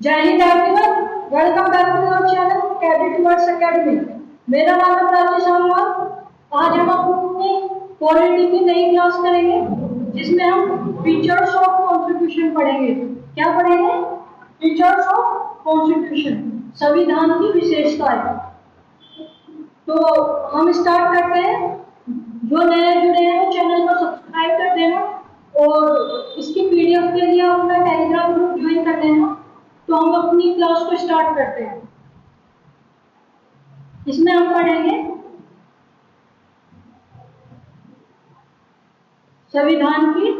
जय हिंद everyone, welcome back to our channel cadet words academy. मेरा नाम है प्राची सामवाल। आज हम अपनी पॉलिटी की नई क्लास करेंगे जिसमें हम फीचर्स ऑफ कॉन्स्टिट्यूशन पढ़ेंगे। क्या पढ़ेंगे? फीचर्स ऑफ कॉन्स्टिट्यूशन, संविधान की विशेषताएं। तो हम स्टार्ट करते हैं। जो नए जुड़े हैं वो चैनल को सब्सक्राइब कर देना और इसकी पीडीएफ के लिए अपना टेलीग्राम ग्रुप ज्वाइन कर लेना। तो हम अपनी क्लास को स्टार्ट करते हैं। इसमें हम पढ़ेंगे संविधान की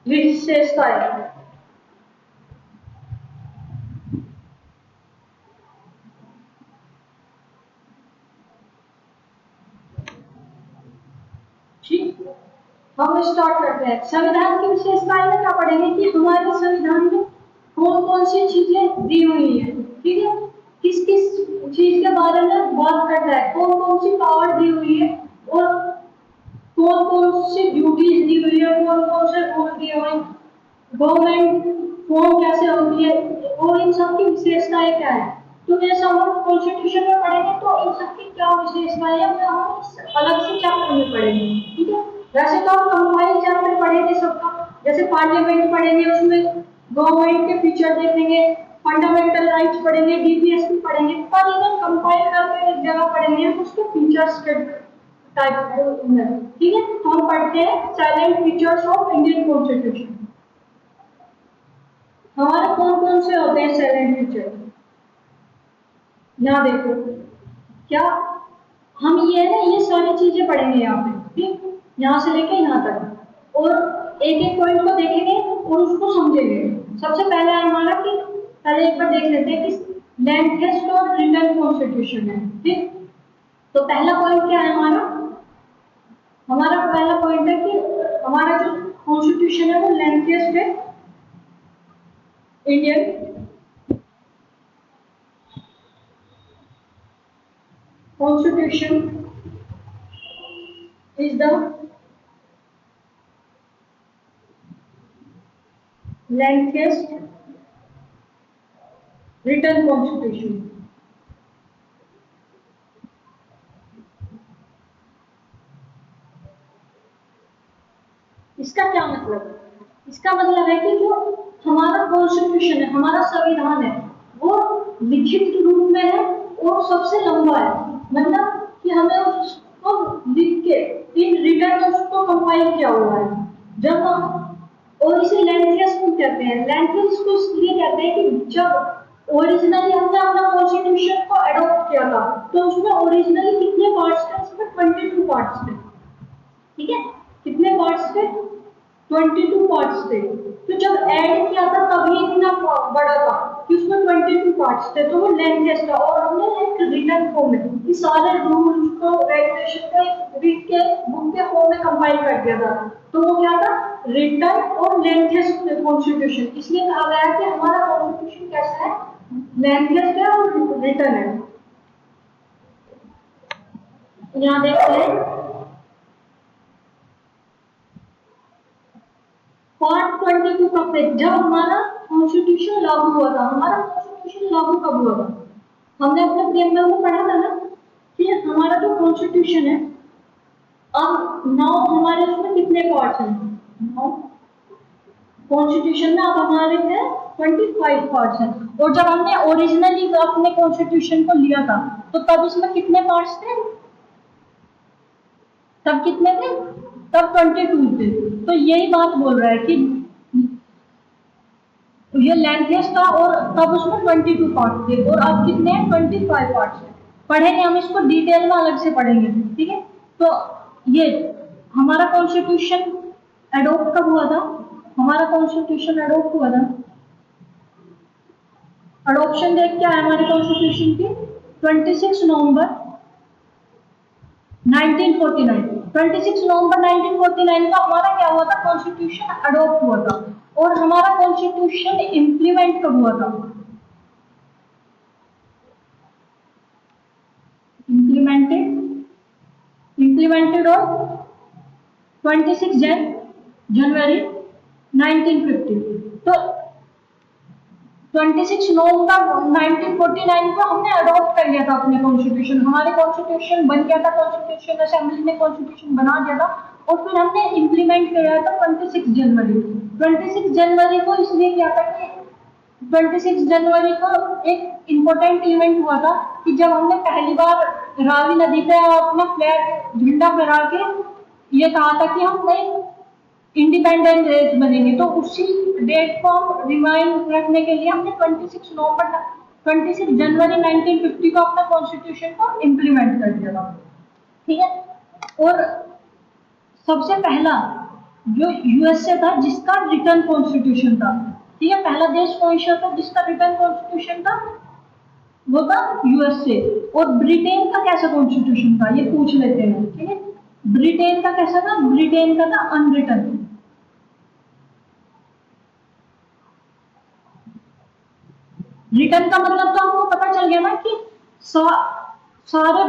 विशेषताएं। ठीक, हम स्टार्ट करते हैं। संविधान की विशेषताएं में क्या पढ़ेंगे कि हमारे संविधान में कौन कौन सी चीजें दी हुई है। ठीक है, किस किस चीज के बारे में बात करता है, कौन कौन सी पावर दी हुई है और कौन कौन सी ड्यूटीज दी हुई है, कौन कौन से रूल दिए हुए, गवर्नमेंट फॉर्म कैसे होती है और इन सब की विशेषताएं क्या है। तो ये सब हम कॉन्स्टिट्यूशन में पढ़ेंगे। तो इन सब की क्या विशेषताएं है वो हम अलग से चैप्टर में पढ़ेंगे। ठीक है, वैसे तो हम कंबाइंड चैप्टर पढ़ेंगे सबका। जैसे पार्लियामेंट पढ़ेंगे, उसमें गवर्नमेंट के फीचर देखेंगे, फंडामेंटल राइट्स पढ़ेंगे, डीपीएसपी पढ़ेंगे। पर इन्हें कंपाइल करके एक जगह पढ़ेंगे उसके फीचर्स के टाइप में। ठीक है, तो हम पढ़ते हैं salient features of Indian constitution. हमारे कौन कौन से होते हैं साइलेंट फीचर? यहाँ देखो, क्या हम ये सारी चीजें पढ़ेंगे यहाँ पे। ठीक, यहाँ से लेके यहाँ तक और एक एक पॉइंट को देखेंगे और उसको समझेंगे। सबसे पहले हमारा कि पहले एक बार देख लेते हैं कि लेंथेस्ट और रिटन कॉन्स्टिट्यूशन है। ठीक, तो पहला पॉइंट क्या है हमारा? हमारा पहला पॉइंट है कि हमारा जो कॉन्स्टिट्यूशन है वो लेंथेस्ट है Indian Constitution is the lengthiest written constitution. इसका क्या मतलब है? इसका मतलब है कि जो हमारा कॉन्स्टिट्यूशन है, हमारा संविधान है, वो लिखित रूप में है और सबसे लंबा है। मतलब कि हमें उसको लिख के इन रिटर्न उसको कंपाइल किया हुआ है। जब हम और इसे लेंथियस क्यों कहते हैं? लेंथियस को इसलिए कहते हैं कि जब ओरिजिनली हमने अपना कॉन्स्टिट्यूशन को अडॉप्ट किया था तो उसमें ओरिजिनली कितने पार्ट्स थे? उसमें 22 पार्ट्स थे। ठीक है, कितने पार्ट्स थे? 22 पार्ट्स थे। तो जब ऐड किया था तभी इतना बड़ा था कि उसमें 22 पार्ट्स थे, तो वो लेंथेस्ट था। और हमने एक रिटन फॉर्म में ये सारे रूल्स को रेगुलेशन को रीड के बुक के फॉर्म में कंपाइल कर दिया था। तो वो क्या था? रिटन और लेंथेस्ट कॉन्स्टिट्यूशन। इसलिए कहा गया है कि हमारा कॉन्स्टिट्यूशन कैसा है? लेंथेस्ट है और रिटन है। यहाँ देखते हैं पार्ट 22 का पेज। जब हमारा कॉन्स्टिट्यूशन लागू हुआ था, हमारा कॉन्स्टिट्यूशन लागू कब हुआ था? हमने अपने प्रीएम्बल में पढ़ा था ना कि हमारा जो कॉन्स्टिट्यूशन है, अब 9 हमारे उसमें कितने पार्ट्स हैं? 9 कॉन्स्टिट्यूशन में अब हमारे हैं 25 पार्ट्स हैं। और जब हमने ओरिजिनली अपने कॉन्स्टिट्यूशन को लिया था तो तब इसमें कितने पार्ट्स थे? तब कितने थे? तब 22 थे। तो यही बात बोल रहा है कि ये लेंथेस्ट था और तब उसमें 22 पार्ट थे और अब कितने हैं? 25 पार्ट्स हैं। पढ़ेंगे हम इसको डिटेल में, अलग से पढ़ेंगे। ठीक है, तो ये हमारा कॉन्स्टिट्यूशन एडॉप्ट कब हुआ था? हमारा कॉन्स्टिट्यूशन एडॉप्ट हुआ था, अडॉप्शन डेट क्या है हमारे कॉन्स्टिट्यूशन की? 26 नवंबर 1949। 26 नवंबर 1949 का हमारा क्या हुआ था? कॉन्स्टिट्यूशन अडॉप्ट हुआ था। और हमारा कॉन्स्टिट्यूशन इंप्लीमेंट कब हुआ था? implemented on 26 जनवरी 1950। तो 26 नवंबर 1949 को हमने अडॉप्ट कर लिया था अपने कॉन्स्टिट्यूशन, हमारे कॉन्स्टिट्यूशन बन गया था, कॉन्स्टिट्यूशन असेंबली ने कॉन्स्टिट्यूशन बना दिया था और फिर हमने इम्प्लीमेंट किया था 26 जनवरी। 26 जनवरी को इसलिए किया था कि 26 जनवरी को एक इम्पोर्टेंट इवेंट हुआ था कि जब हमने पहली बार रावी नदी पे अपना फ्लैग झंडा फहरा के ये कहा था कि हम नई इंडिपेंडेंट देश बनेंगे, तो उसी डेट को हम रिमाइंड रखने के लिए हमने 26 जनवरी 1950 को अपना कॉन्स्टिट्यूशन को इम्प्लीमेंट कर दिया था। ठीक है, और सबसे पहला जो यूएसए था जिसका रिटर्न कॉन्स्टिट्यूशन था, ठीक है, पहला देश कौन सा था जिसका रिटर्न कॉन्स्टिट्यूशन था, वो था यूएसए। और ब्रिटेन का कैसा कॉन्स्टिट्यूशन था ये पूछ लेते हैं। ठीक है, ब्रिटेन का कैसा था, ब्रिटेन का था अनरिटर्न। रिटर्न का मतलब तो आपको पता चल गया ना कि सारे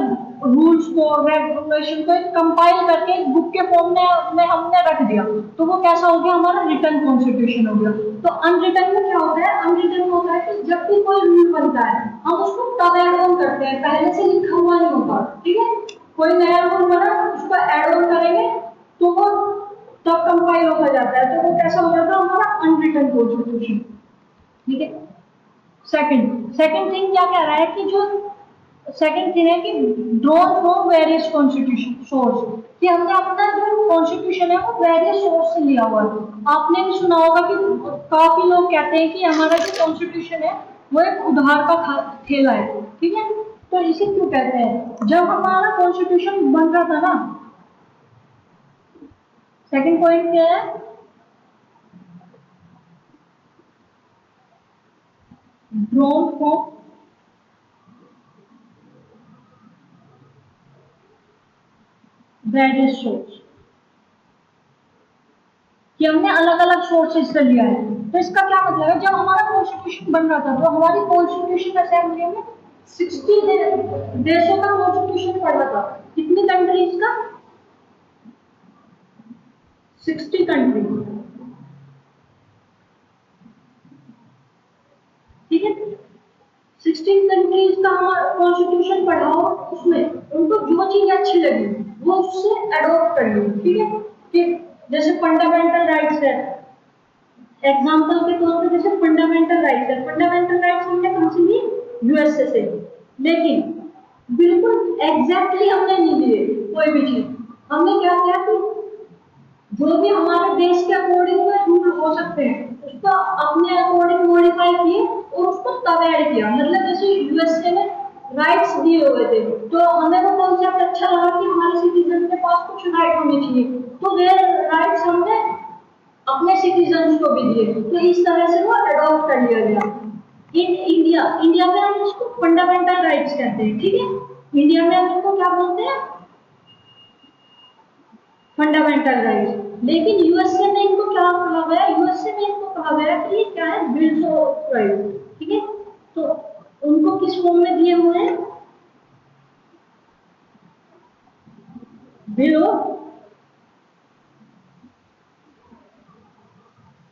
रूल्स को रेगुलेशन को कंपाइल करके एक बुक के फॉर्म में हमने रख दिया, तो वो कैसा हो गया, हमारा रिटर्न कॉन्स्टिट्यूशन हो गया। तो अनरिटर्न में क्या होता है, अनरिटर्न होता है कि जब भी कोई रूल बनता है हम उसको तब एड ऑन करते हैं, पहले से लिखा हुआ नहीं होता। ठीक है, कोई नया रूल बना उसको एड ऑन करेंगे तो वो तब कंपाइल होता जाता है, तो वो कैसा हो जाता है हमारा अनरिटर्न कॉन्स्टिट्यूशन। ठीक है, सेकंड थिंग क्या कह रहा है कि जो सेकंड थिंग है कि drawn from various constitution source, कि हमने अपना जो कॉन्स्टिट्यूशन है वो वेरियस सोर्स से लिया हुआ है। आपने भी सुना होगा कि काफी लोग कहते हैं कि हमारा जो कॉन्स्टिट्यूशन है वो एक उधार का खेला है। ठीक है, तो इसे क्यों कहते हैं, जब हमारा कॉन्स्टिट्यूशन बन रहा था ना, सेकंड पॉइंट क्या है, ड्रॉन फ्रॉम वेरियस सोर्स, कि हमने अलग अलग सोर्सेज से लिया है। तो इसका क्या मतलब है, जब हमारा कॉन्स्टिट्यूशन बन रहा था तो हमारी कॉन्स्टिट्यूशन असेंबली में 60 देशों का कॉन्स्टिट्यूशन पढ़ा था। कितनी कंट्रीज का, 60 कंट्रीज। ठीक है, 16 कंट्रीज का हमारा कॉन्स्टिट्यूशन पढ़ा हो, उसमें उनको जो चीज अच्छी लगी वो उससे अडॉप्ट कर ली। ठीक है, कि जैसे फंडामेंटल राइट्स है, एग्जाम्पल के तौर पे जैसे फंडामेंटल राइट्स है, फंडामेंटल राइट्स हमने कहां से लिए, यूएसए से, लेकिन बिल्कुल एग्जैक्टली हमने नहीं लिए कोई भी चीज। हमने क्या किया कि जो भी हमारे देश के अकॉर्डिंग में रूल हो सकते हैं उसको अपने अकॉर्डिंग मॉडिफाई किए और उसको तब ऐड किया। मतलब जैसे यूएसए ने राइट्स दिए हुए थे तो हमें वो कॉन्सेप्ट अच्छा लगा कि हमारे सिटीजन के पास कुछ राइट होने चाहिए, तो वे राइट्स हमने अपने सिटीजन्स को भी दिए, तो इस तरह से वो अडॉप्ट कर लिया गया। इन इंडिया में हम इसको फंडामेंटल राइट्स कहते हैं। ठीक है, इंडिया में हम इसको क्या बोलते हैं, फंडामेंटल राइट्स। लेकिन यूएसए में इनको क्या कहा गया, यूएसए में इनको कहा गया कि ये क्या है, बिल्स ऑफ राइट्स। ठीक है, तो उनको किस फॉर्म में दिए हुए हैं, बिल ऑफ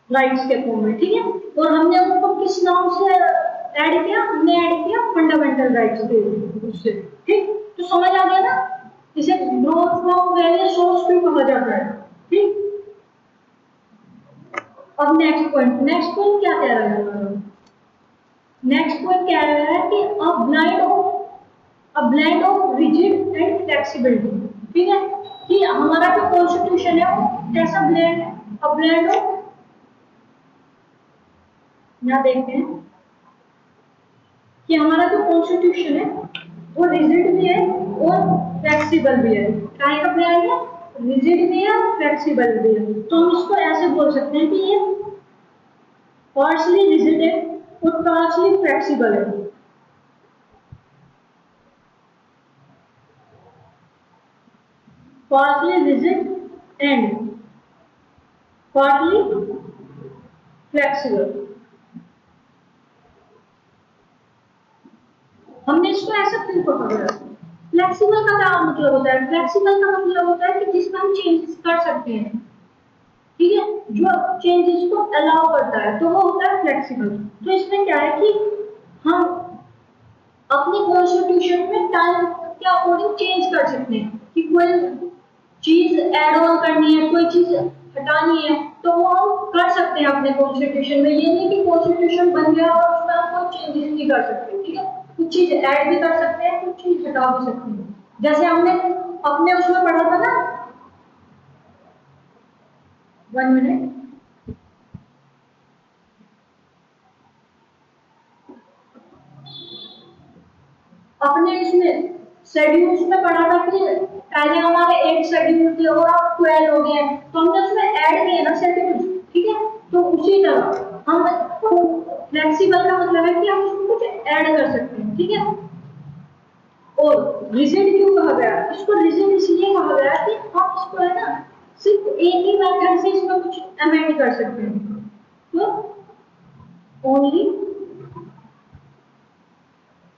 राइट्स के फॉर्म में। ठीक है, और हमने उनको किस नाम से ऐड किया, हमने ऐड किया फंडामेंटल राइट्स के उससे। ठीक, तो समझ आ गया ना, इसे ग्रोथ फ्रॉम वेरियस सोर्स क्यों कहा जाता है। ठीक, अब नेक्स्ट पॉइंट क्या कह रहा है, नेक्स्ट पॉइंट कह रहा है कि a blend of rigid and flexibility. ठीक है, कि हमारा जो कॉन्स्टिट्यूशन है वो कैसा ब्लेंड है, अ ब्लेंड ऑफ, यहाँ देखते हैं कि हमारा जो कॉन्स्टिट्यूशन है वो रिजिड भी है और फ्लेक्सिबल भी है। क्या का ब्लेंड है, रिजिड भी है फ्लेक्सिबल भी है। तो हम इसको ऐसे बोल सकते हैं कि ये पार्शली रिजिड है और पार्शली फ्लेक्सिबल है। Partially rigid and partly flexible. हमने इसको ऐसा क्यों पकड़ा है, फ्लेक्सिबल का क्या मतलब होता है, फ्लेक्सिबल का मतलब होता है कि जिसमें हम चेंजेस कर सकते हैं। ठीक है, जो चेंजेस को अलाउ करता है, तो वो होता है फ्लेक्सिबल। तो इसमें क्या है कि हम अपने कॉन्स्टिट्यूशन में टाइम के अकॉर्डिंग चेंज कर सकते हैं कि कोई चीज ऐड ऑन करनी है, कोई चीज हटानी है, तो वो हम कर सकते हैं अपने कॉन्स्टिट्यूशन में। ये नहीं कि कॉन्स्टिट्यूशन बन गया और उसमें हम कोई चेंजेस नहीं कर सकते, ठीक है। कुछ चीज ऐड भी कर सकते हैं, कुछ चीज हटा भी सकते हैं। जैसे हमने अपने उसमें पढ़ा था ना, 1 मिनट, अपने इसमें शेड्यूल्स में पढ़ा था कि पहले हमारे 8 शेड्यूल थे और अब 12 हो गए हैं, तो हमने उसमें ऐड किए ना शेड्यूल, ठीक है। तो उसी तरह हम फ्लेक्सिबल का मतलब है कि हम उसमें कुछ ऐड कर सकते हैं, ठीक है। और रिजिड क्यों कहा गया? इसको रिजिड इसलिए कहा गया कि हम इसको है ना सिर्फ एक ही मेथड से इसमें कुछ अमेंड कर सकते हैं, तो ओनली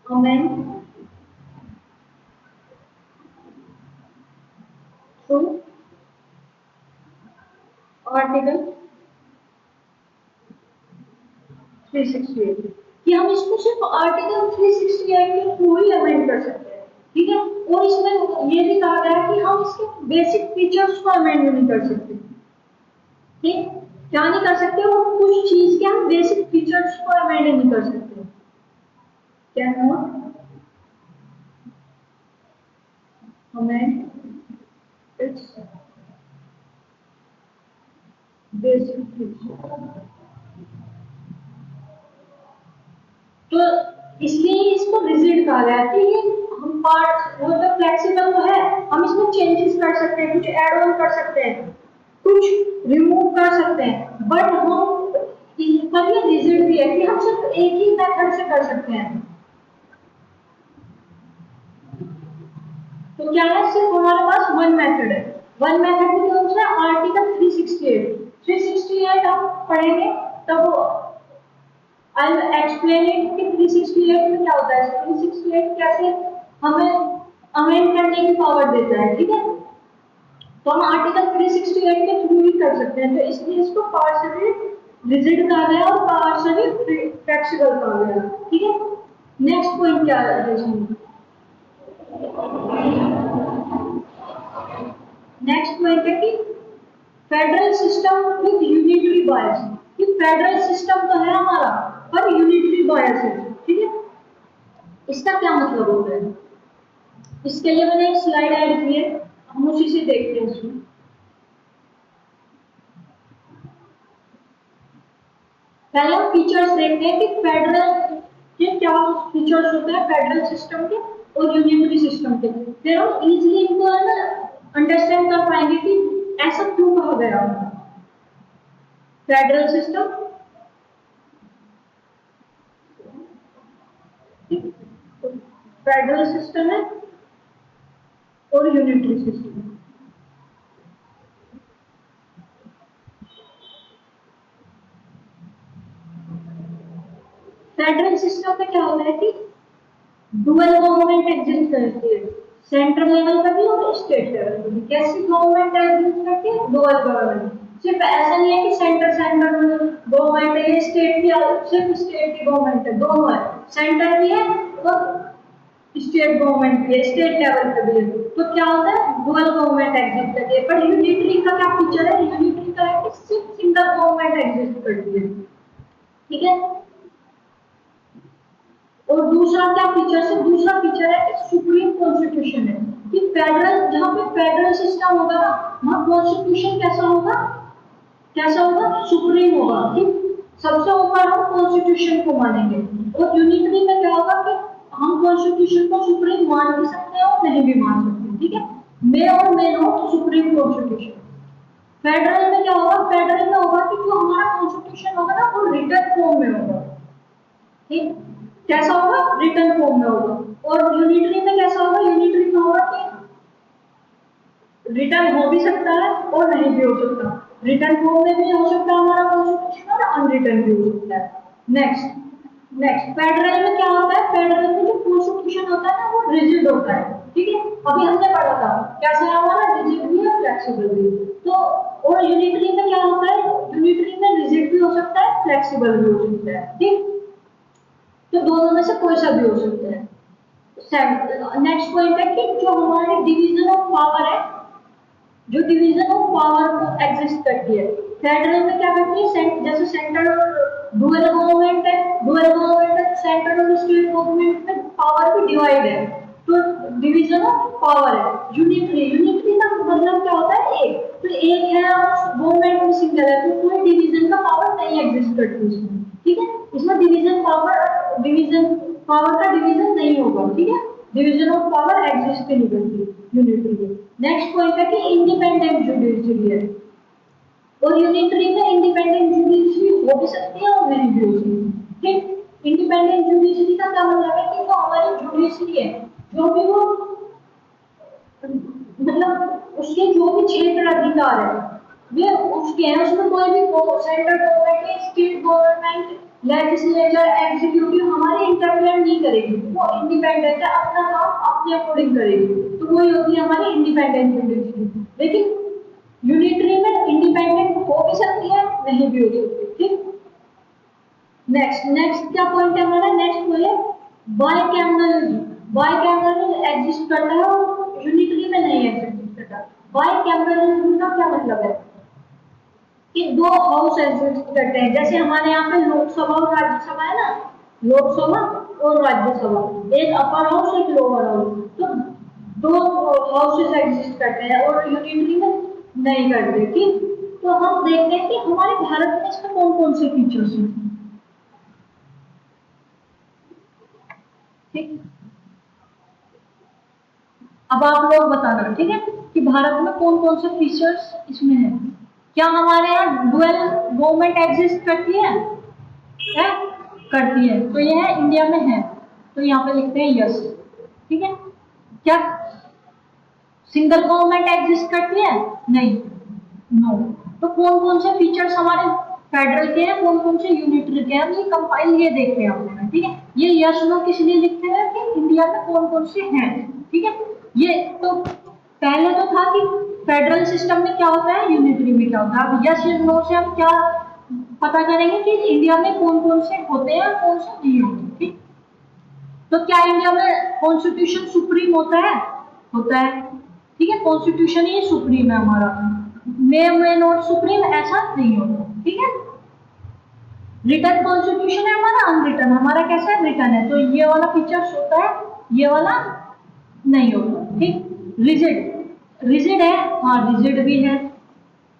अमेंड थ्रू आर्टिकल 368, कि हम इसको सिर्फ आर्टिकल 368 के थ्रू ही अमेंड कर सकते हैं, ठीक है। और इसमें ये भी कहा गया कि हम इसके बेसिक फीचर्स को अमेंड नहीं कर सकते, ठीक। क्या नहीं कर सकते? वो कुछ चीज के हम बेसिक फीचर्स को अमेंड नहीं कर सकते। क्या note amend it's basic feature, तो इसलिए इसको रिजिड कहा गया है कि ये हम पार्ट, वो तो फ्लेक्सिबल तो है, हम इसमें चेंजेस कर सकते हैं, कुछ ऐड ऑन कर सकते हैं, कुछ रिमूव कर सकते हैं, बट हम पर ये रिजिड भी है कि हम सिर्फ एक ही मेथड से कर सकते हैं। तो क्या है, सिर्फ हमारे पास वन मेथड है। वन मेथड भी कौन सा है? आर्टिकल 368। 368 हम पढ़ेंगे तब आई विल एक्सप्लेन इट कि 368 में क्या होता है। 368 कैसे हमें अमेंड करने की पावर देता है, ठीक है। तो हम आर्टिकल 368 के थ्रू ही कर सकते हैं, तो इसलिए इसको पार्शियली रिजिड कहा गया और पार्शियली फ्लेक्सिबल कहा गया, ठीक है। नेक्स्ट पॉइंट क्या है इसमें? नेक्स्ट पॉइंट है कि फेडरल सिस्टम विद यूनिटरी बायस, कि फेडरल सिस्टम तो है हमारा पर यूनिटरी बायस है, ठीक है। इसका क्या मतलब होता है? इसके लिए मैंने एक स्लाइड ऐड की है, हम उसी से देखते हैं इसमें। पहले हम फीचर्स देखते हैं कि फेडरल के क्या फीचर्स होते हैं फेडरल सिस्टम के और यूनिटरी सिस्टम के, फिर हम इजीली इनको है ना अंडरस्टैंड कर पाएंगे कि ऐसा क्यों कहा गया। फेडरल सिस्टम, फेडरल सिस्टम है और यूनिटरी सिस्टम। फेडरल सिस्टम में क्या होता है कि डुअल गवर्नमेंट एग्जिस्ट करती है, सेंट्रल लेवल पर भी और स्टेट लेवल पर भी। कैसी गवर्नमेंट एग्जिस्ट करती है? Dual government. सिर्फ ऐसा नहीं है कि सेंटर सेंटर गवर्नमेंट है, स्टेट की सिर्फ स्टेट की गवर्नमेंट है, दोनों है, सेंटर भी है और स्टेट गवर्नमेंट भी है, स्टेट लेवल पे भी है। तो क्या होता है? डुअल गवर्नमेंट एग्जिस्ट करती है। पर यूनिटरी का क्या फीचर है? यूनिटरी का है कि सिर्फ सिंगल गवर्नमेंट एग्जिस्ट करती है, ठीक है। और दूसरा क्या फीचर है? दूसरा फीचर है कि सुप्रीम कॉन्स्टिट्यूशन है, कि फेडरल, जहां पे फेडरल सिस्टम होगा ना, वहां कॉन्स्टिट्यूशन कैसा होगा? कैसा होगा? सुप्रीम होगा, ठीक। सबसे ऊपर हम कॉन्स्टिट्यूशन को मानेंगे। और यूनिटरी में क्या होगा कि हम कॉन्स्टिट्यूशन को सुप्रीम मान भी सकते हैं और नहीं भी मान सकते, ठीक है। मे और may not supreme constitution. Federal में क्या होगा? फेडरल में होगा कि जो हमारा कॉन्स्टिट्यूशन होगा ना, वो रिटन फॉर्म में होगा, ठीक। कैसा होगा? रिटन फॉर्म में होगा। और यूनिटरी में कैसा होगा? यूनिटरी में होगा कि रिटन हो भी सकता है और नहीं भी हो सकता, रिटन फॉर्म में भी हो सकता है हमारा कॉन्स्टिट्यूशन और अनरिटन भी हो सकता है। नेक्स्ट, नेक्स्ट फेडरल में क्या होता है, फेडरल में जो कॉन्स्टिट्यूशन होता है ना वो रिजिड होता है, ठीक है। अभी हमने पढ़ा था कैसा है हमारा, रिजिड भी है फ्लेक्सिबल भी। तो और यूनिटरी में क्या होता है, यूनिटरी में रिजिड भी हो सकता है फ्लेक्सिबल भी हो सकता है, ठीक। तो दोनों में से कोई सा भी हो सकता है। नेक्स्ट पॉइंट है कि जो हमारे डिवीजन ऑफ पावर है, जो डिवीजन ऑफ पावर को एग्जिस्ट करती है, फेडरल में क्या करती है, जैसे सेंट्रल और डुअल गवर्नमेंट है, डुअल गवर्नमेंट है, सेंट्रल और स्टेट गवर्नमेंट में पावर भी डिवाइड है, तो डिवीजन ऑफ पावर है। यूनिटरी, यूनिटरी का मतलब क्या होता है, एक तो एक है और गवर्नमेंट में सिंगल है, तो कोई डिवीजन का पावर नहीं एग्जिस्ट करती इसमें, ठीक है। इसमें डिवीजन पावर, डिवीजन पावर का डिवीजन नहीं होगा, ठीक है। डिवीजन ऑफ पावर एग्जिस्ट नहीं करती यूनिटरी में। नेक्स्ट पॉइंट है कि इंडिपेंडेंट जुडिशरी है, और यूनिटरी में इंडिपेंडेंट जुडिशरी हो भी सकती है और नहीं भी हो सकती है, ठीक। इंडिपेंडेंट जुडिशरी का क्या मतलब है कि जो हमारी जुडिशरी है, जो भी वो मतलब उसके जो भी क्षेत्र अधिकार है वे उसके हैं, उसमें कोई भी central government, state government, legislature, executive हमारे इंटरफेयर नहीं करेगी, वो इंडिपेंडेंट है, अपना काम अपने अकॉर्डिंग करेगी, तो वही होती है हमारी इंडिपेंडेंट जुडिशरी। लेकिन यूनिटरी में इंडिपेंडेंट हो भी सकती है नहीं भी हो सकती, ठीक। नेक्स्ट नेक्स्ट क्या पॉइंट है हमारा, नेक्स्ट वो है बाइकैमरलिज्म। बाइकैमरलिज्म एग्जिस्ट करता है और यूनिटरी में नहीं एग्जिस्ट करता। बाइकैमरलिज्म का क्या मतलब है कि दो हाउस एग्जिस्ट करते हैं, जैसे हमारे यहाँ पे लोकसभा और राज्यसभा है ना, लोकसभा और राज्यसभा, एक अपर हाउस एक लोअर हाउस, तो दो हाउसेस एग्जिस्ट करते हैं और यूनिटरी में नहीं करते, ठीक। तो हम देखते हैं कि हमारे भारत में इसमें कौन कौन से फीचर्स हैं, ठीक। अब आप लोग बताना, ठीक है, कि भारत में कौन कौन से फीचर्स इसमें है। क्या हमारे यहाँ डुअल गवर्नमेंट एग्जिस्ट करती है? करती है, तो यह इंडिया में है, तो यहाँ पे लिखते हैं यस, ठीक है। क्या सिंगल गवर्नमेंट एग्जिस्ट करती है? नहीं, नो। तो कौन कौन से फीचर्स हमारे फेडरल के हैं, कौन कौन से यूनिटरी के हैं, ये कंपाइल ये देखते हैं आपने, ठीक है। ये यस नो किस लिए लिखते हैं कि इंडिया में कौन कौन से हैं, ठीक है। ये तो पहले तो था कि फेडरल सिस्टम में क्या होता है, यूनिटरी में क्या होता है। अब यस नो से हम क्या पता करेंगे कि इंडिया में कौन कौन से होते हैं कौन से नहीं होते, ठीक। तो क्या इंडिया में कॉन्स्टिट्यूशन सुप्रीम होता है? होता है, ठीक है। कॉन्स्टिट्यूशन ही सुप्रीम है हमारा, मे नॉट सुप्रीम ऐसा नहीं होता, ठीक है। रिटर्न कॉन्स्टिट्यूशन है हमारा, अनरिटर्न हमारा कैसा है, रिटर्न है, तो ये वाला फीचर्स होता है, ये वाला नहीं होता, ठीक। रिजिड, रिजिड है, हाँ रिजिड भी है,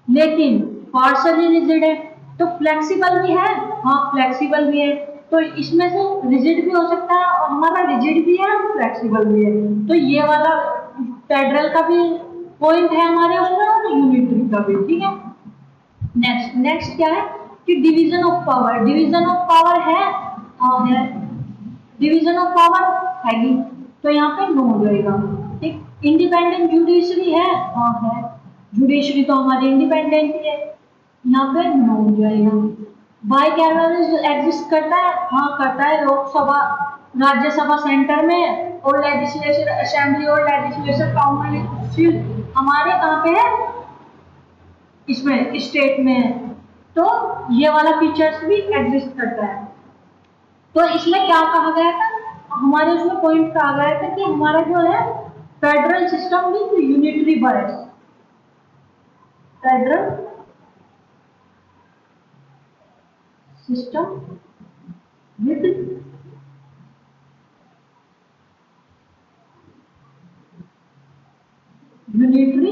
लेकिन पार्शली रिजिड है। तो फ्लेक्सिबल भी है, हाँ फ्लेक्सिबल भी है, तो इसमें से रिजिड भी हो सकता है और हमारा रिजिड भी है फ्लेक्सिबल भी है, तो ये वाला फेडरल का भी पॉइंट है हमारे उसमें और यूनिटरी का भी, ठीक है। नेक्स्ट नेक्स्ट क्या है कि division of power, division of power है, हाँ है, डिवीजन ऑफ पावर हैगी, तो यहाँ पे नो हो जाएगा, ठीक। इंडिपेंडेंट जुडिशरी है, हाँ है, जुडिशरी तो हमारी इंडिपेंडेंट ही है, यहाँ पे नो हो जाएगा। बाइकैमरल एग्जिस्ट करता है, हाँ करता है, लोकसभा राज्यसभा सेंटर में और लेजिस्लेचर असेंबली और लेजिस्लेचर काउंसिल हमारे कहाँ पे है, इसमें स्टेट में है, तो ये वाला फीचर्स भी एग्जिस्ट करता है। तो इसमें क्या कहा गया था, हमारे उसमें पॉइंट कहा गया था कि हमारा जो है federal system with unitary bias, federal system with unitary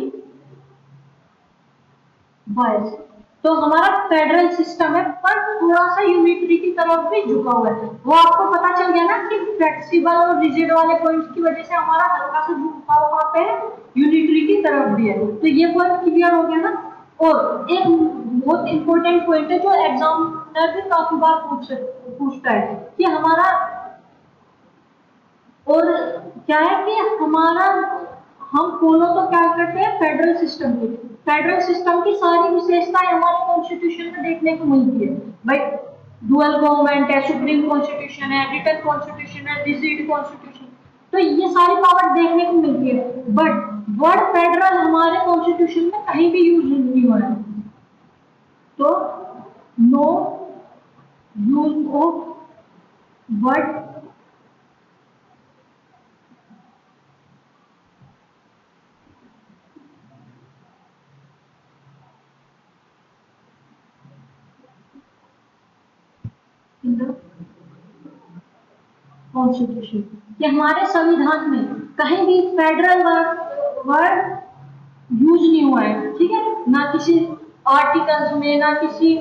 बायस, तो हमारा फेडरल सिस्टम है पर थोड़ा सा यूनिटरी की तरफ भी झुका हुआ है। वो आपको पता चल गया ना कि फ्लेक्सिबल और रिजिड वाले पॉइंट्स की वजह से हमारा हल्का सा झुकाव वहां पे है, यूनिटरी की तरफ भी है, तो ये पॉइंट क्लियर हो गया ना। और एक बहुत इंपॉर्टेंट पॉइंट है जो एग्जामिनर भी काफी बार पूछता है कि हमारा, और क्या है कि हमारा हम फॉलो तो क्या करते हैं फेडरल सिस्टम की, फेडरल सिस्टम की सारी विशेषताएं हमारे कॉन्स्टिट्यूशन में देखने को मिलती है भाई। डुअल गवर्नमेंट है, सुप्रीम कॉन्स्टिट्यूशन है, रिटन कॉन्स्टिट्यूशन है, रिजिड कॉन्स्टिट्यूशन। तो ये सारी पावर देखने को मिलती है, बट वर्ड फेडरल हमारे कॉन्स्टिट्यूशन में कहीं भी यूज नहीं हो रहा है। तो no use of word in the constitution, कि हमारे संविधान में कहीं भी फेडरल वर्ड यूज नहीं हुआ है, ठीक है, ना किसी आर्टिकल्स में, ना किसी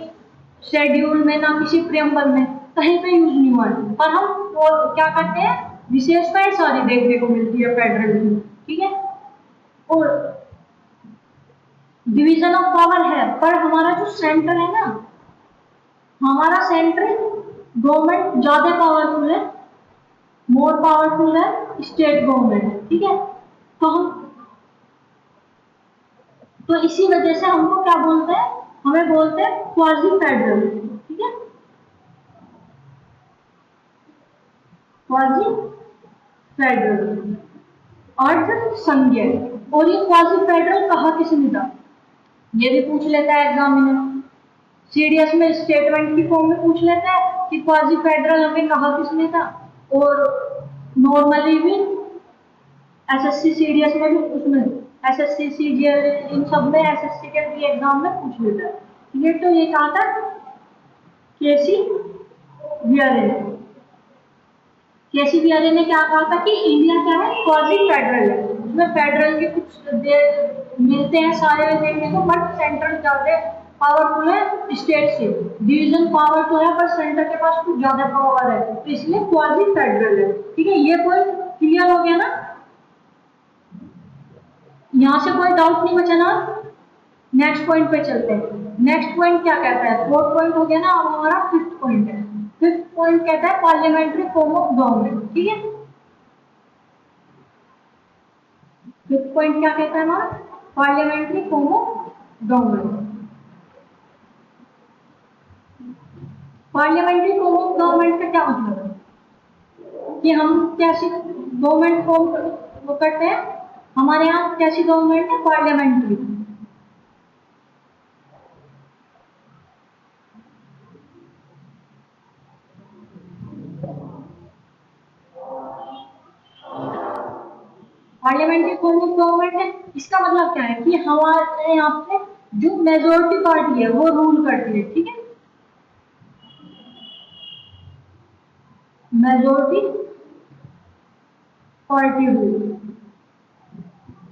शेड्यूल में, ना किसी प्रियम्बल में, कहीं पे यूज नहीं हुआ है। पर हम वो क्या करते हैं, विशेषताएं सारी देखने को मिलती है फेडरल की, ठीक है। और डिवीजन ऑफ पावर है, पर हमारा जो सेंटर है ना, हमारा सेंट्रल गवर्नमेंट ज्यादा पावरफुल है, मोर पावरफुल है स्टेट गवर्नमेंट, ठीक है। तो हम, तो इसी वजह से हमको क्या बोलते हैं, हमें बोलते हैं क्वाजी फेडरल, ठीक है, क्वाजी फेडरल अर्ध संघीय। और ये क्वाजी फेडरल कहा किसने था, ये भी पूछ लेता है एग्जामिनर, सीडीएस में स्टेटमेंट की फॉर्म में पूछ लेता है कि क्वाजी फेडरल हमें कहा किसने था। और नॉर्मली भी एसएससी सीडीएस में भी, उसमें एसएससी सीजीएल, इन सब में एसएससी के भी एग्जाम में पूछ लेता है। ये तो ये कहा था केसी वियरे ने, केसी वियरे ने क्या कहा था कि इंडिया क्या है, क्वाजी फेडरल है, उसमें फेडरल के कुछ मिलते हैं सारे देखने को, बट सेंट्रल ज्यादा पावरफुल है स्टेट से, डिवीजन पावर तो है पर सेंटर के पास कुछ ज्यादा पावर है, तो इसलिए क्वाजी फेडरल है, ठीक है। ये पॉइंट क्लियर हो गया ना, यहाँ से कोई डाउट नहीं बचा ना। नेक्स्ट पॉइंट पे चलते हैं। नेक्स्ट पॉइंट क्या कहता है, फोर्थ पॉइंट हो गया ना, अब हमारा फिफ्थ पॉइंट है। फिफ्थ पॉइंट कहता है पार्लियामेंट्री फॉर्म ऑफ गवर्नमेंट, ठीक है। फिफ्थ पॉइंट क्या कहता है हमारा, parliamentary form of government. Parliamentary form of government का क्या मतलब है, कि हम कैसी गवर्नमेंट फॉर्म वो करते हैं, हमारे यहाँ कैसी गवर्नमेंट है, parliamentary. Parliamentary form of government है, इसका मतलब क्या है कि हमारे यहाँ पे जो मेजोरिटी पार्टी है वो रूल करती है, ठीक है। मेजोरिटी पार्टी रूल,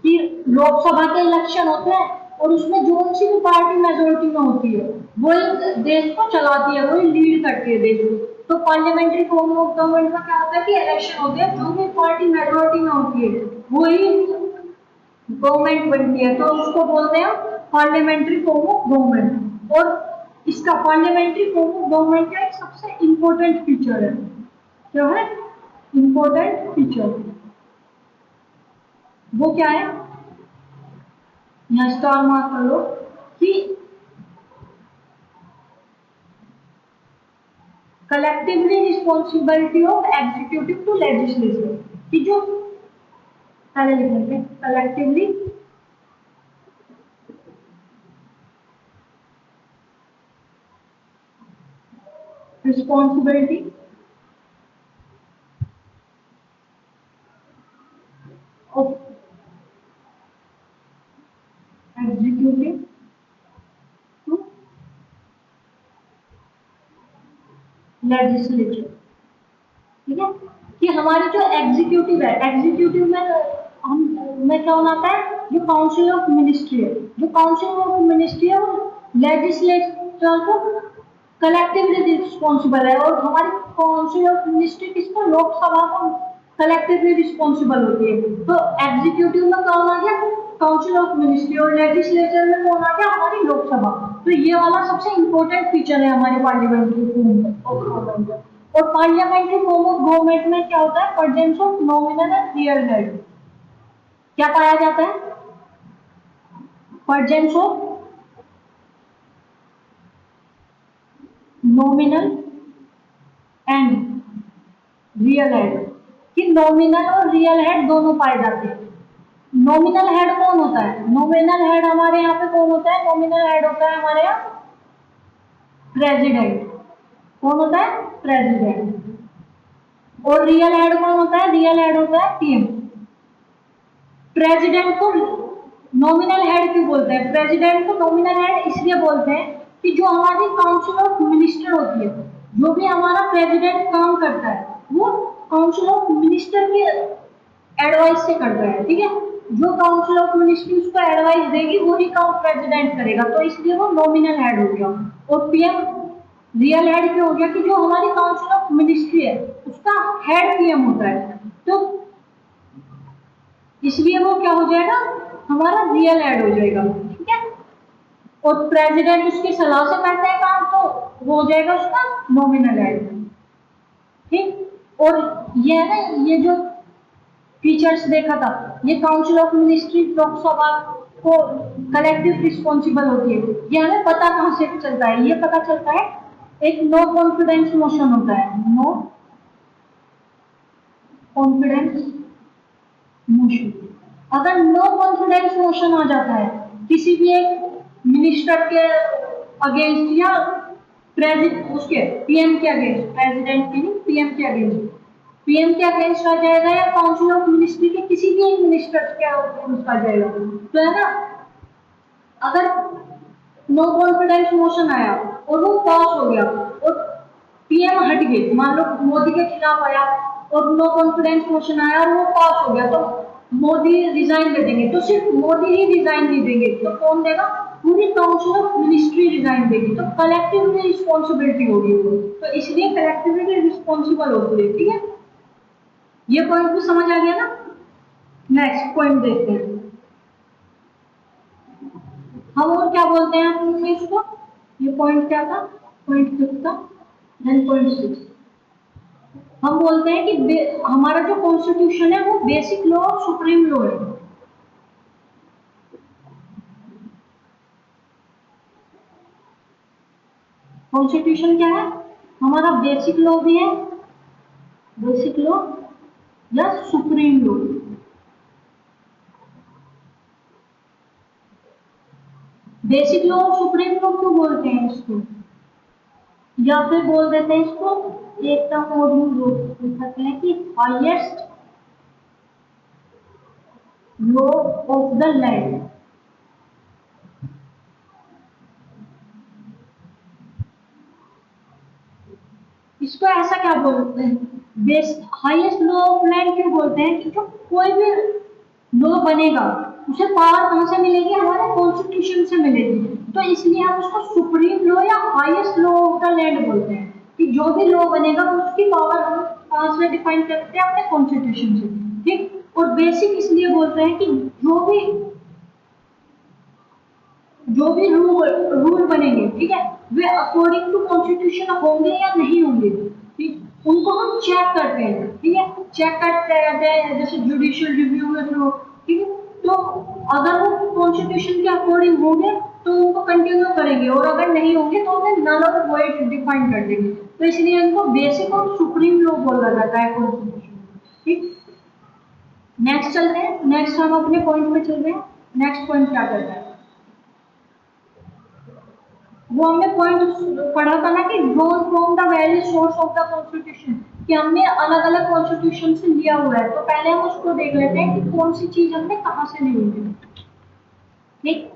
कि लोकसभा के इलेक्शन होते हैं और उसमें जो सी भी पार्टी मेजोरिटी में होती है वही देश को चलाती है, वही लीड करती है देश को। तो पार्लियामेंट्री फॉर्म ऑफ गवर्नमेंट में क्या होता है कि इलेक्शन होते हैं, जो भी पार्टी मेजोरिटी में होती है वही गवर्नमेंट बनती है, तो उसको बोलते हैं पार्लियामेंट्री फॉर्म ऑफ गवर्नमेंट। और इसका पार्लियामेंट्री फॉर्म ऑफ गवर्नमेंट का एक सबसे इंपॉर्टेंट फीचर है, क्या है इंपॉर्टेंट फीचर, वो क्या है, यहाँ स्टार मार्क कर लो, कि collectively responsibility of executive to legislature, कि जो पहले लिख लेते हैं, collectively responsibility of executive to legislature, ठीक है। कि हमारी जो एग्जीक्यूटिव है, एग्जीक्यूटिव में हम में क्या होना है, जो काउंसिल ऑफ मिनिस्ट्री है, जो काउंसिल ऑफ मिनिस्ट्री है वो लेजिस्लेचर को कलेक्टिवली रिस्पॉन्सिबल है, और हमारी काउंसिल ऑफ मिनिस्ट्री किसको, लोकसभा को कलेक्टिवली रिस्पॉन्सिबल होती है। तो एग्जीक्यूटिव में कौन आ गया, काउंसिल ऑफ मिनिस्ट्री, और लेजिस्लेचर में कौन आ गया, हमारी लोकसभा। तो ये वाला सबसे इंपॉर्टेंट फीचर है हमारी पार्लियामेंट्री फॉर्म ऑफ गवर्नमेंट। और पार्लियामेंट्री फॉर्म ऑफ गवर्नमेंट में क्या होता है, presence of nominal and real head, क्या पाया जाता है, presence of nominal real head, कि नॉमिनल और रियल हेड दोनों पाए जाते हैं। नॉमिनल हेड कौन होता है? नॉमिनल हेड हमारे यहाँ पे कौन होता है? नॉमिनल हेड होता है हमारे यहाँ प्रेसिडेंट। कौन होता है? प्रेसिडेंट। और रियल हेड कौन होता है? रियल हेड होता है पीएम। प्रेसिडेंट को नॉमिनल हेड क्यों बोलते हैं? प्रेसिडेंट को नॉमिनल हेड इसलिए बोलते हैं कि जो हमारी काउंसिल ऑफ मिनिस्टर होती है, जो भी हमारा प्रेसिडेंट काम करता है, वो काउंसिल ऑफ मिनिस्टर के एडवाइस से करता है। ठीक है, जो काउंसिल ऑफ मिनिस्ट्री उसको एडवाइस देगी वही काम प्रेसिडेंट करेगा, तो इसलिए वो नॉमिनल हेड हो गया। और पीएम रियल हेड क्या हो गया? कि जो हमारी काउंसिल ऑफ मिनिस्ट्री है उसका हेड पीएम होता है, तो इसलिए वो क्या हो जाएगा? हमारा रियल हेड हो जाएगा। ठीक है, और प्रेसिडेंट उसकी सलाह से करता है काम, तो वो हो जाएगा उसका नॉमिनल हेड। ठीक, और ये है ना, ये जो फीचर्स देखा था, ये काउंसिल ऑफ मिनिस्ट्री लोकसभा को कलेक्टिव रिस्पॉन्सिबल होती है। ये हमें पता कहां से चलता है? ये पता चलता है, एक नो कॉन्फिडेंस मोशन होता है, नो कॉन्फिडेंस मोशन। अगर नो कॉन्फिडेंस मोशन आ जाता है किसी भी एक मिनिस्टर के अगेंस्ट, या प्रेसिडेंट उसके पीएम के अगेंस्ट, प्रेसिडेंट के नहीं पीएम के अगेंस्ट, पीएम के अगेंस्ट आ जाएगा, या काउंसिल ऑफ मिनिस्ट्री के किसी भी एक मिनिस्टर के अगेंस्ट आ जाएगा, तो है ना, अगर नो कॉन्फिडेंस मोशन आया और वो पास हो गया और पीएम हट गए, मान लो मोदी के खिलाफ आया और नो कॉन्फिडेंस मोशन आया और वो पास हो गया, तो मोदी रिजाइन दे देंगे, तो सिर्फ मोदी ही रिजाइन नहीं देंगे, तो कौन देगा? पूरी काउंसिल ऑफ मिनिस्ट्री रिजाइन देगी, तो कलेक्टिवली रिस्पॉन्सिबिलिटी होगी वो, तो इसलिए कलेक्टिवली रिस्पॉन्सिबल होती है। ठीक है, ये पॉइंट भी समझ आ गया ना? नेक्स्ट पॉइंट देखते हैं हम, और क्या बोलते हैं हम इसको? ये पॉइंट क्या था? पॉइंट 5 था, देन पॉइंट 6 हम बोलते हैं कि हमारा जो कॉन्स्टिट्यूशन है वो बेसिक लॉ और सुप्रीम लॉ है। कॉन्स्टिट्यूशन क्या है? हमारा बेसिक लॉ भी है, बेसिक लॉ या सुप्रीम लॉ। बेसिक लॉ और सुप्रीम लॉ क्यों बोलते हैं इसको? या फिर बोल देते हैं इसको, एक टर्म और यूज करते हैं कि highest law of the land. इसको ऐसा क्या बोलते हैं? Base highest law of land क्यों बोलते हैं? कि जो कोई भी लॉ बनेगा उसे पावर कहां से मिलेगी? हमारे कॉन्स्टिट्यूशन से मिलेगी, तो इसलिए हम उसको सुप्रीम लॉ या highest law of the land बोलते हैं, कि जो भी लॉ बनेगा उसकी पावर हम कहां से डिफाइन करते हैं? अपने कॉन्स्टिट्यूशन से। ठीक, और बेसिक इसलिए बोलते हैं कि जो भी रूल बनेंगे, ठीक है, वे अकॉर्डिंग टू कॉन्स्टिट्यूशन होंगे या नहीं होंगे, ठीक, उनको हम चेक करते हैं। ठीक है, चेक करते रहते हैं, जैसे जुडिशियल रिव्यू में थ्रू। ठीक है, तो अगर वो कॉन्स्टिट्यूशन के अकॉर्डिंग होंगे तो उनको कंटिन्यू करेंगे, और अगर नहीं होंगे तो उन्हें नल और वॉइड डिफाइन कर देंगे, तो इसलिए इनको बेसिक और सुप्रीम लॉ बोला जाता है कॉन्स्टिट्यूशन। ठीक, नेक्स्ट चलते हैं, नेक्स्ट हम अपने पॉइंट पे चल रहे हैं। नेक्स्ट पॉइंट क्या करता है? वो हमने पॉइंट पढ़ा था ना, कि drawn from the various source of the constitution, कि हमने अलग अलग कॉन्स्टिट्यूशन से लिया हुआ है, तो पहले हम उसको देख लेते हैं कि कौन सी चीज हमने कहां से ली हुई है। ठीक,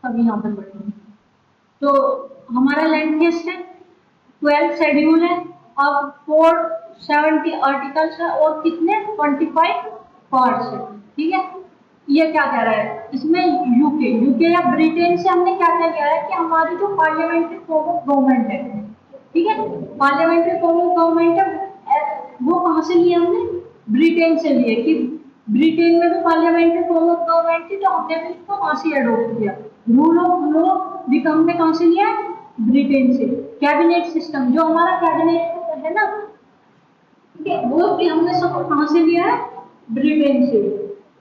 अब यहाँ पर बढ़ेंगे, तो हमारा लैंड टेस्ट है, 12 शेड्यूल है, अब 470 आर्टिकल्स है, और कितने 25 पार्ट्स है। ठीक है, ये क्या कह रहा है इसमें? यूके या ब्रिटेन से हमने क्या क्या किया है, कि हमारी जो पार्लियामेंट्री फॉर्म ऑफ गवर्नमेंट है, ठीक है, पार्लियामेंट्री फॉर्म ऑफ गवर्नमेंट है, वो कहां से लिए हमने? ब्रिटेन से लिए, कि ब्रिटेन में भी पार्लियामेंट्री फॉर्म ऑफ गवर्नमेंट थी, तो हमने भी उसको वहां से एडोप्ट किया। रूल ऑफ लॉ भी हमने कहां से लिया? ब्रिटेन से। कैबिनेट सिस्टम, जो हमारा कैबिनेट है ना, ठीक है, वो भी हमने सब कहां से लिया है? ब्रिटेन से।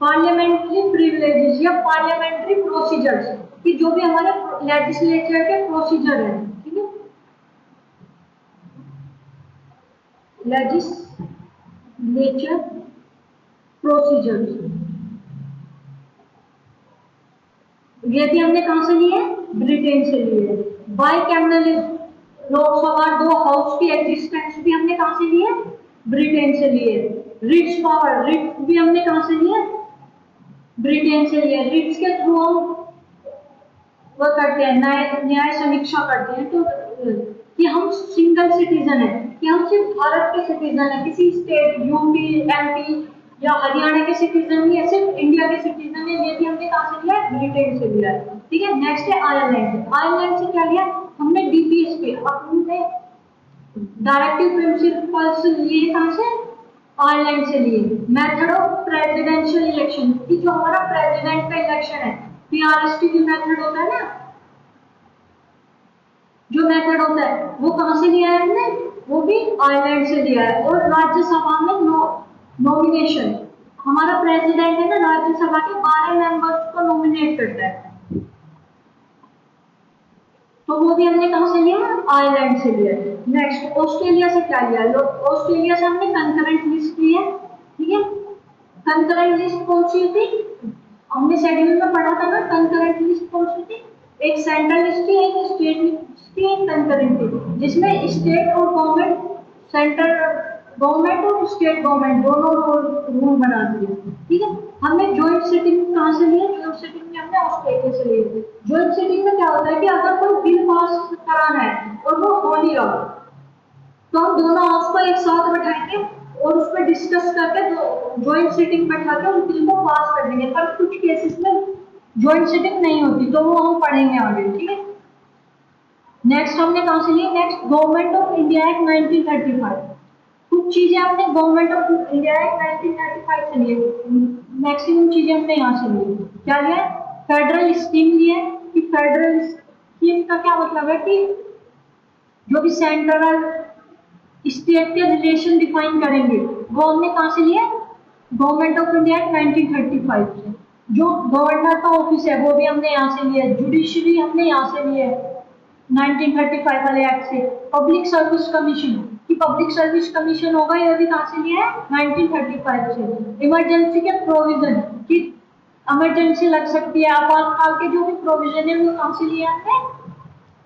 पार्लियामेंट्री प्रिविलेजेस या पार्लियामेंट्री प्रोसीजर्स, कि जो भी हमारे लेजिस्लेचर के प्रोसीजर है, ठीक है, लेजिस्लेचर प्रोसीजर। ये भी हमने कहां से लिए? ब्रिटेन से लिए। बाइकैमरलिज्म, लोकसभा दो हाउस की एग्जिस्टेंस भी हमने कहां से लिए? ब्रिटेन से लिए। रिट्स पावर, रिट्स भी हमने कहां से लिए? ब्रिटेन से लिए। रिट्स के थ्रू हम वो करते हैं, न्याय समीक्षा करते हैं, तो कि हम सिंगल सिटीजन है, कि हम सिर्फ भारत के सिटीजन है, किसी स्टेट यूपी एमपी या हरियाणा के सिटीजन नहीं है, सिर्फ इंडिया के सिटीजन है। ये भी हमने कहां से लिया? ब्रिटेन से लिया है, ठीक है। नेक्स्ट है आयरलैंड। आयरलैंड से क्या लिया हमने? डीपीएस पे अपने डायरेक्टिव प्रिंसिपल्स लिए कहां से? आयरलैंड से लिए। मेथड ऑफ प्रेसिडेंशियल इलेक्शन, कि जो हमारा प्रेसिडेंट का इलेक्शन है, पीआरएसटी जो मेथड होता है ना, जो मेथड होता है वो कहां से लिया है हमने? वो भी आयरलैंड से लिया है। और राज्यसभा में नॉमिनेशन, हमारा प्रेसिडेंट है ना, राज्यसभा के 12 मेंबर्स को नॉमिनेट करता है, तो वो भी हमने कहां से लिया? आयरलैंड से लिया। नेक्स्ट ऑस्ट्रेलिया से क्या लिया? ऑस्ट्रेलिया से हमने कंकरेंट लिस्ट ली है, ठीक है। कंकरेंट लिस्ट कौन सी थी? हमने शेड्यूल में पढ़ा था ना, कंकरेंट लिस्ट कौन सी थी? एक सेंट्रल लिस्ट थी, एक स्टेट लिस्ट थी, एक कंकरेंट थी, जिसमें स्टेट और गवर्नमेंट, सेंट्रल गवर्नमेंट और स्टेट गवर्नमेंट दोनों रूल बनाती है, ठीक है। हमने ज्वाइंट सिटिंग कहां से ली है? ज्वाइंट सिटिंग में हमने ऑस्ट्रेलिया से ली है। ज्वाइंट सिटिंग में क्या होता है कि अगर कोई बिल पास कराना है और वो हो नहीं रहा, तो हम दोनों हाउस को एक साथ बैठाएंगे और उस पर डिस्कस करके ज्वाइंट सिटिंग बैठा के उस बिल को पास कर देंगे। पर कुछ केसेस में ज्वाइंट सिटिंग नहीं होती, तो वो हम पढ़ेंगे आगे, ठीक है। नेक्स्ट हमने कहां से लिया? Next government of India act 1935। कुछ चीजें हमने गवर्नमेंट ऑफ इंडिया एक्ट 1935 से लिए, मैक्सिमम चीजें हमने यहाँ से ली। क्या लिया? फेडरल स्कीम ली है, कि फेडरल स्कीम का क्या मतलब है कि जो भी सेंट्रल स्टेट के रिलेशन डिफाइन करेंगे, वो हमने कहां से लिया? गवर्नमेंट ऑफ इंडिया एक्ट 1935 से। जो गवर्नर का ऑफिस है वो भी हमने यहाँ से लिया है। जुडिशरी हमने यहाँ से लिया है 1935 वाले एक्ट से। पब्लिक सर्विस कमीशन, कि पब्लिक सर्विस कमीशन होगा, ये भी कहां से लिया है? 1935 से। इमरजेंसी के प्रोविजन, कि इमरजेंसी लग सकती है, आपातकाल के जो भी प्रोविजन है वो कहां से लिया है?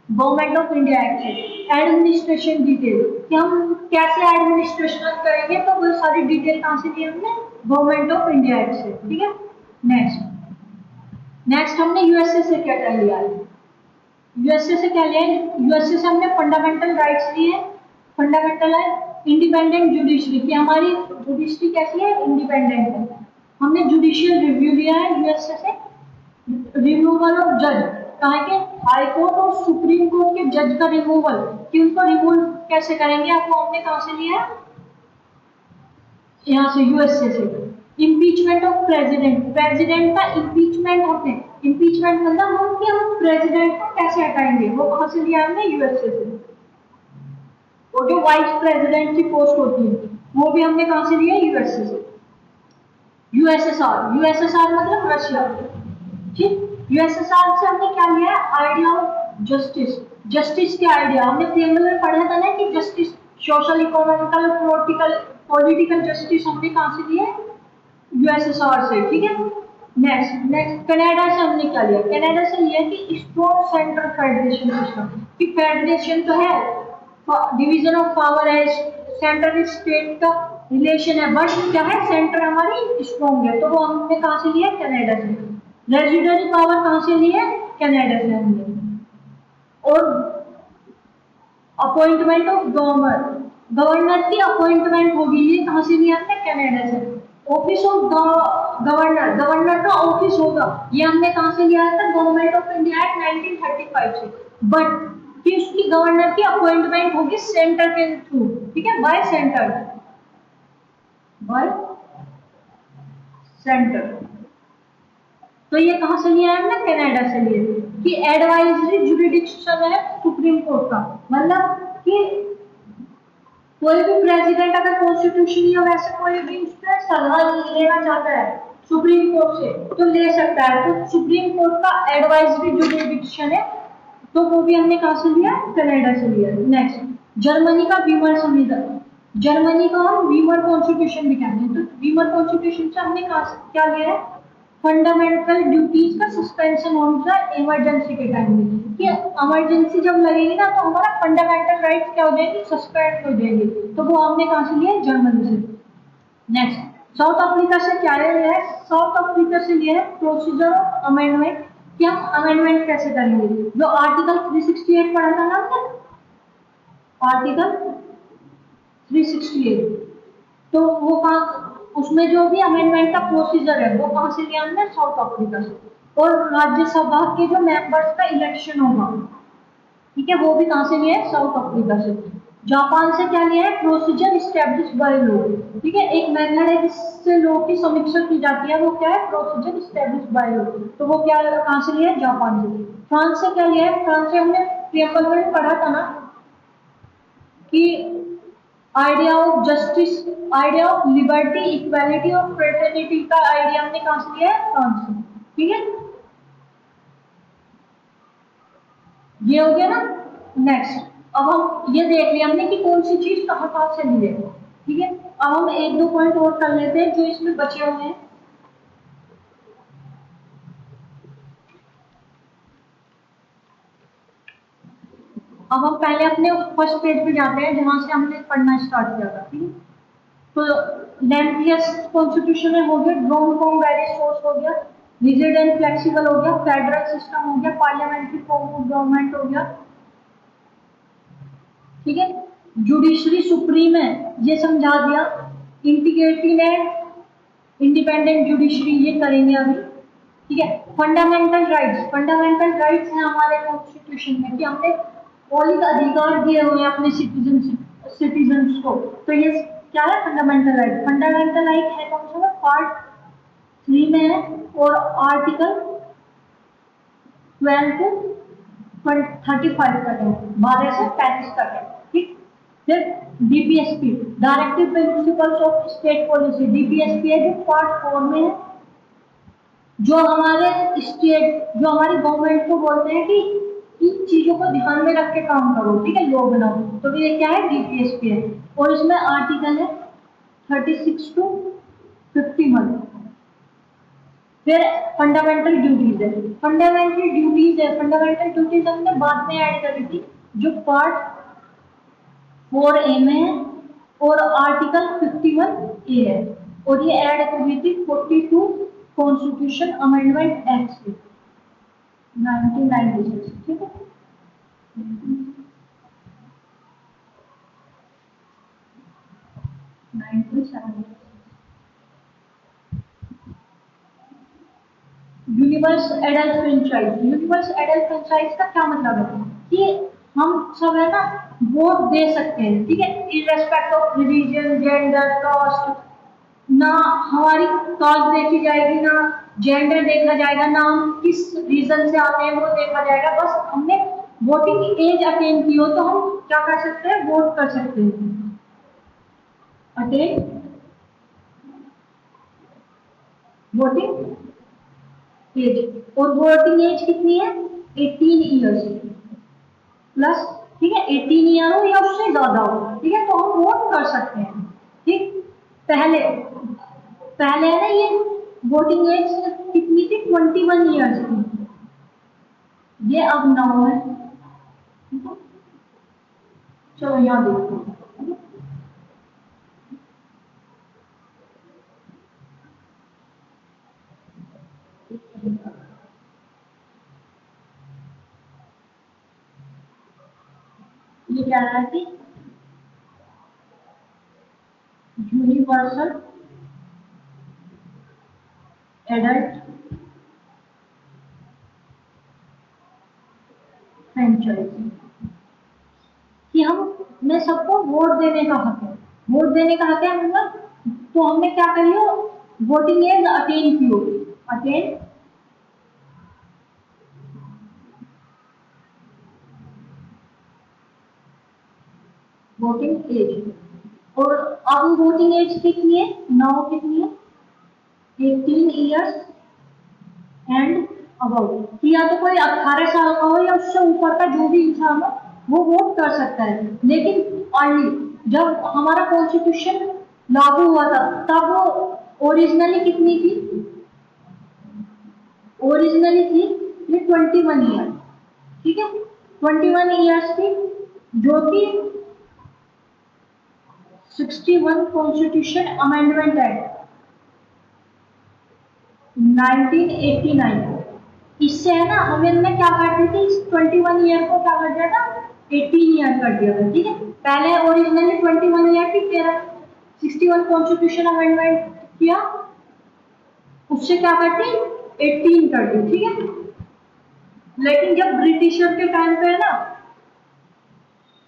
गवर्नमेंट ऑफ इंडिया एक्ट से। एडमिनिस्ट्रेशन डिटेल, कि हम कैसे एडमिनिस्ट्रेशन करेंगे, तो वो सारी डिटेल कहां से ली हमने? गवर्नमेंट ऑफ इंडिया एक्ट से, ठीक है। नेक्स्ट हमने यूएसए से क्या क्या लिया है? यूएसए से क्या लिया है? यूएसए से हमने फंडामेंटल राइट्स लिए। फंडामेंटल है इंडिपेंडेंट जुडिशरी, कि हमारी जुडिशरी कैसी है? इंडिपेंडेंट है। हमने जुडिशियल रिव्यू लिया है यूएसए से। रिमूवल ऑफ जज, कहा के हाई कोर्ट और सुप्रीम कोर्ट के जज का रिमूवल, कि उनको रिमूव कैसे करेंगे, आपको हमने कहां से लिया है? यहाँ से, यूएसए से। इम्पीचमेंट ऑफ प्रेसिडेंट, प्रेसिडेंट का इम्पीचमेंट होते हैं। इम्पीचमेंट मतलब हम कि हम प्रेसिडेंट को कैसे हटाएंगे, वो कहां से लिया हमने? यूएसए से। और जो वाइस प्रेसिडेंट की पोस्ट होती है वो भी हमने कहां से लिया? यूएसए से। यूएसएसआर, यूएसएसआर मतलब रशिया, ठीक। यूएसएसआर से हमने क्या लिया है? आइडिया ऑफ जस्टिस, जस्टिस के आइडिया हमने प्रीएम्बल में पढ़ा था ना, कि justice social economical political justice हमने कहां से लिए? यूएसएसआर से, ठीक है। नेक्स्ट कनाडा से हमने क्या लिया? कनाडा से लिया कि स्ट्रॉन्ग सेंट्रल फेडरेशन सिस्टम, कि फेडरेशन तो है, डिवीजन ऑफ पावर है, सेंट्रल स्टेट का रिलेशन है, बट क्या है? सेंटर हमारी स्ट्रॉन्ग है, तो वो हमने कहां से लिया? कनाडा से। रेजिडेंट पावर कहां से लिया? कनाडा से हमने। और अपॉइंटमेंट ऑफ गवर्नर, गवर्नर की अपॉइंटमेंट होगी, ये कहां से लिया हमने? कनाडा से। ऑफिस ऑफ गवर्नर, गवर्नर का ऑफिस होगा, ये हमने कहां से लिया था? गवर्नमेंट ऑफ इंडिया एक्ट 1935 से। बट कि उसकी गवर्नर की अपॉइंटमेंट होगी सेंटर के थ्रू, ठीक है, बाय सेंटर, बाय सेंटर। तो ये कहां से लिया है हमने? कनाडा से लिए। कि एडवाइजरी जुरिडिक्शन है सुप्रीम कोर्ट का, मतलब कि कोई भी प्रेसिडेंट अगर कॉन्स्टिट्यूशन या वैसे कोई भी उस पर सलाह लेना चाहता है सुप्रीम कोर्ट से, तो ले सकता है। तो सुप्रीम कोर्ट का एडवाइजरी जुरिडिक्शन है तो वो भी हमने कहाँ से लिया, कनाडा से लिया। नेक्स्ट, जर्मनी का वीमर संविधान, जर्मनी का हम वीमर कॉन्स्टिट्यूशन भी कहते हैं। तो वीमर कॉन्स्टिट्यूशन से हमने क्या लिया है, फंडामेंटल ड्यूटीज का सस्पेंशन ऑन द इमरजेंसी के टाइम में, कि इमरजेंसी जब लगेगी ना तो हमारा फंडामेंटल राइट्स क्या हो जाएगी, सस्पेंड हो जाएगी। तो वो हमने कहाँ से लिया, जर्मनी से। नेक्स्ट, साउथ अफ्रीका से क्या लिया है, साउथ अफ्रीका से लिया है प्रोसीजर ऑफ अमेंडमेंट, कि हम अमेंडमेंट कैसे करेंगे। जो आर्टिकल 368 पढ़ा था ना हमने, आर्टिकल 368, तो वो कहाँ, उसमें जो भी अमेंडमेंट का प्रोसीजर है वो कहाँ से लिया हमने, साउथ अफ्रीका से। और राज्यसभा के जो मेंबर्स का इलेक्शन होगा, ठीक है, वो भी कहाँ से लिया है, साउथ अफ्रीका से। जापान से क्या लिया है, प्रोसीजर स्टैब्लिश बाय लॉ, ठीक है, एक मेथड है जिससे लॉ की समीक्षा की जाती है, वो क्या है, प्रोसीजर स्टैब्लिश बाय लॉ। तो वो क्या कहाँ से लिया है, जापान से। फ्रांस से क्या लिया है, फ्रांस से हमने पेपर में पढ़ा था ना कि idea of justice, idea of liberty, equality और फ्रेटर्निटी का आइडिया हमने कहां से लिया है, फ्रांस से। ठीक है, ये हो गया ना। नेक्स्ट, अब हम ये देख लिया हमने कि कौन सी चीज कहां कहां से ली है। ठीक है, अब हम एक दो पॉइंट और कर लेते हैं जो इसमें बचे हुए हैं। अब हम पहले अपने फर्स्ट पेज पे जाते हैं जहां से हमने पढ़ना स्टार्ट किया था। ठीक है, तो लेंथियस्ट कॉन्स्टिट्यूशन हो गया, ड्रोन फ्रॉम वेरियस सोर्स हो गया, रिजिड एंड फ्लेक्सिबल हो गया, फेडरल सिस्टम हो गया, पार्लियामेंट्री फॉर्म ऑफ गवर्नमेंट हो गया। ठीक है, जुडिशरी सुप्रीम है, ये समझा दिया। इंटीग्रेटेड एंड इंडिपेंडेंट जुडिशरी, ये करेंगे अभी। ठीक है, फंडामेंटल राइट्स, फंडामेंटल राइट्स हैं हमारे कॉन्स्टिट्यूशन में कि हमने मौलिक अधिकार दिए हुए हैं अपने सिटीजन्स को। तो ये क्या है, फंडामेंटल राइट। फंडामेंटल राइट है कौन सा, पार्ट 3 में है, और आर्टिकल 12 टू 35 तक है, 12 से 35 तक है। ठीक, फिर DPSP, directive principles of state policy, DPSP है जो पार्ट 4 में है, जो हमारे स्टेट, जो हमारी गवर्नमेंट को बोलते हैं कि इन चीजों को ध्यान में रख के काम करो। ठीक है, लॉ बनाओ। तो ये क्या है, डीपीएसपी है। और इसमें आर्टिकल है 36 टू 51। फिर फंडामेंटल ड्यूटीज है, फंडामेंटल ड्यूटीज है, फंडामेंटल ड्यूटीज हमने बाद में ऐड करी थी, जो पार्ट 4A में है, और आर्टिकल 51A है, और ये ऐड कर हुई थी 42 कॉन्स्टिट्यूशन अमेंडमेंट एक्ट से 1996। ठीक है, 1976। Universe adult franchise, universe adult franchise का क्या मतलब है कि हम सब है ना वोट दे सकते हैं। ठीक है, इररेस्पेक्ट ऑफ रिलीजन, जेंडर, कास्ट, ना हमारी कास्ट देखी जाएगी, ना जेंडर देखा जाएगा, ना हम किस रीजन से आते हैं वो देखा जाएगा। बस हमने वोटिंग एज अटेन की हो तो हम क्या कर सकते हैं, वोट कर सकते हैं। अटेन वोटिंग एज, और वोटिंग एज कितनी है, 18 ईयर्स प्लस। ठीक है, 18 ईयर हो या उससे ज्यादा हो, ठीक है, तो हम वोट कर सकते हैं। ठीक, पहले पहले है ना ये वोटिंग एज कितनी थी, 21 ईयर्स की, ये अब 9 है। चलो यहाँ देखो, ये क्या रहा है कि यूनिवर्सल एडल्ट फ्रेंचाइज, कि हम ने सबको वोट देने का हक है, वोट देने का हक है मतलब, तो हमने क्या करी हो, वोटिंग एज अटेन की हो, अटेन वोटिंग एज। और अब वोटिंग एज कितनी है, नाउ कितनी है, 18 ईयर्स एंड अब अबाउट, कि या तो कोई 18 साल का हो या उससे ऊपर का जो भी इंसान हो वो वोट कर सकता है। लेकिन अर्ली जब हमारा कॉन्स्टिट्यूशन लागू हुआ था तब ओरिजिनली कितनी थी? ओरिजिनली थी ये 21 ईयर, ठीक है, 21 ईयर्स की, जो कि 61 कॉन्स्टिट्यूशन अमेंडमेंट एक्ट 1989, इससे है ना हमने क्या कर दी थी, इस 21 ईयर को क्या कर दिया था, 18 ईयर कर दिया था, ठीक है। पहले ओरिजिनली 21 ईयर थी, फिर 61 कॉन्स्टिट्यूशन अमेंडमेंट किया, उससे क्या करती 18 कर दी, ठीक है। लेकिन जब ब्रिटिशर के टाइम पे है ना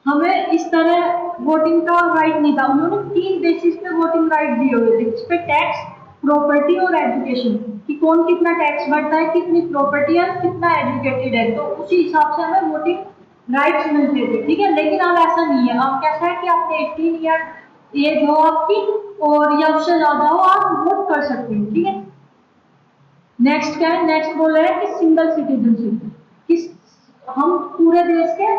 हमें इस तरह वोटिंग का राइट नहीं था, उन्होंने 3 बेसिस पे वोटिंग राइट दिए हुए थे, इस पे टैक्स, प्रॉपर्टी और एजुकेशन, कि कौन कितना टैक्स भरता है, कितनी प्रॉपर्टी है, कितना एजुकेटेड है, तो उसी हिसाब से हमें वोटिंग राइट्स मिलते थे, ठीक है। लेकिन अब ऐसा नहीं है, अब कैसा है कि आपने 18 ईयर एज हो आपकी और या उससे ज्यादा हो आप वोट कर सकते हैं, ठीक है। नेक्स्ट क्या है, नेक्स्ट बोल रहा है कि सिंगल सिटीजनशिप, किस हम पूरे देश के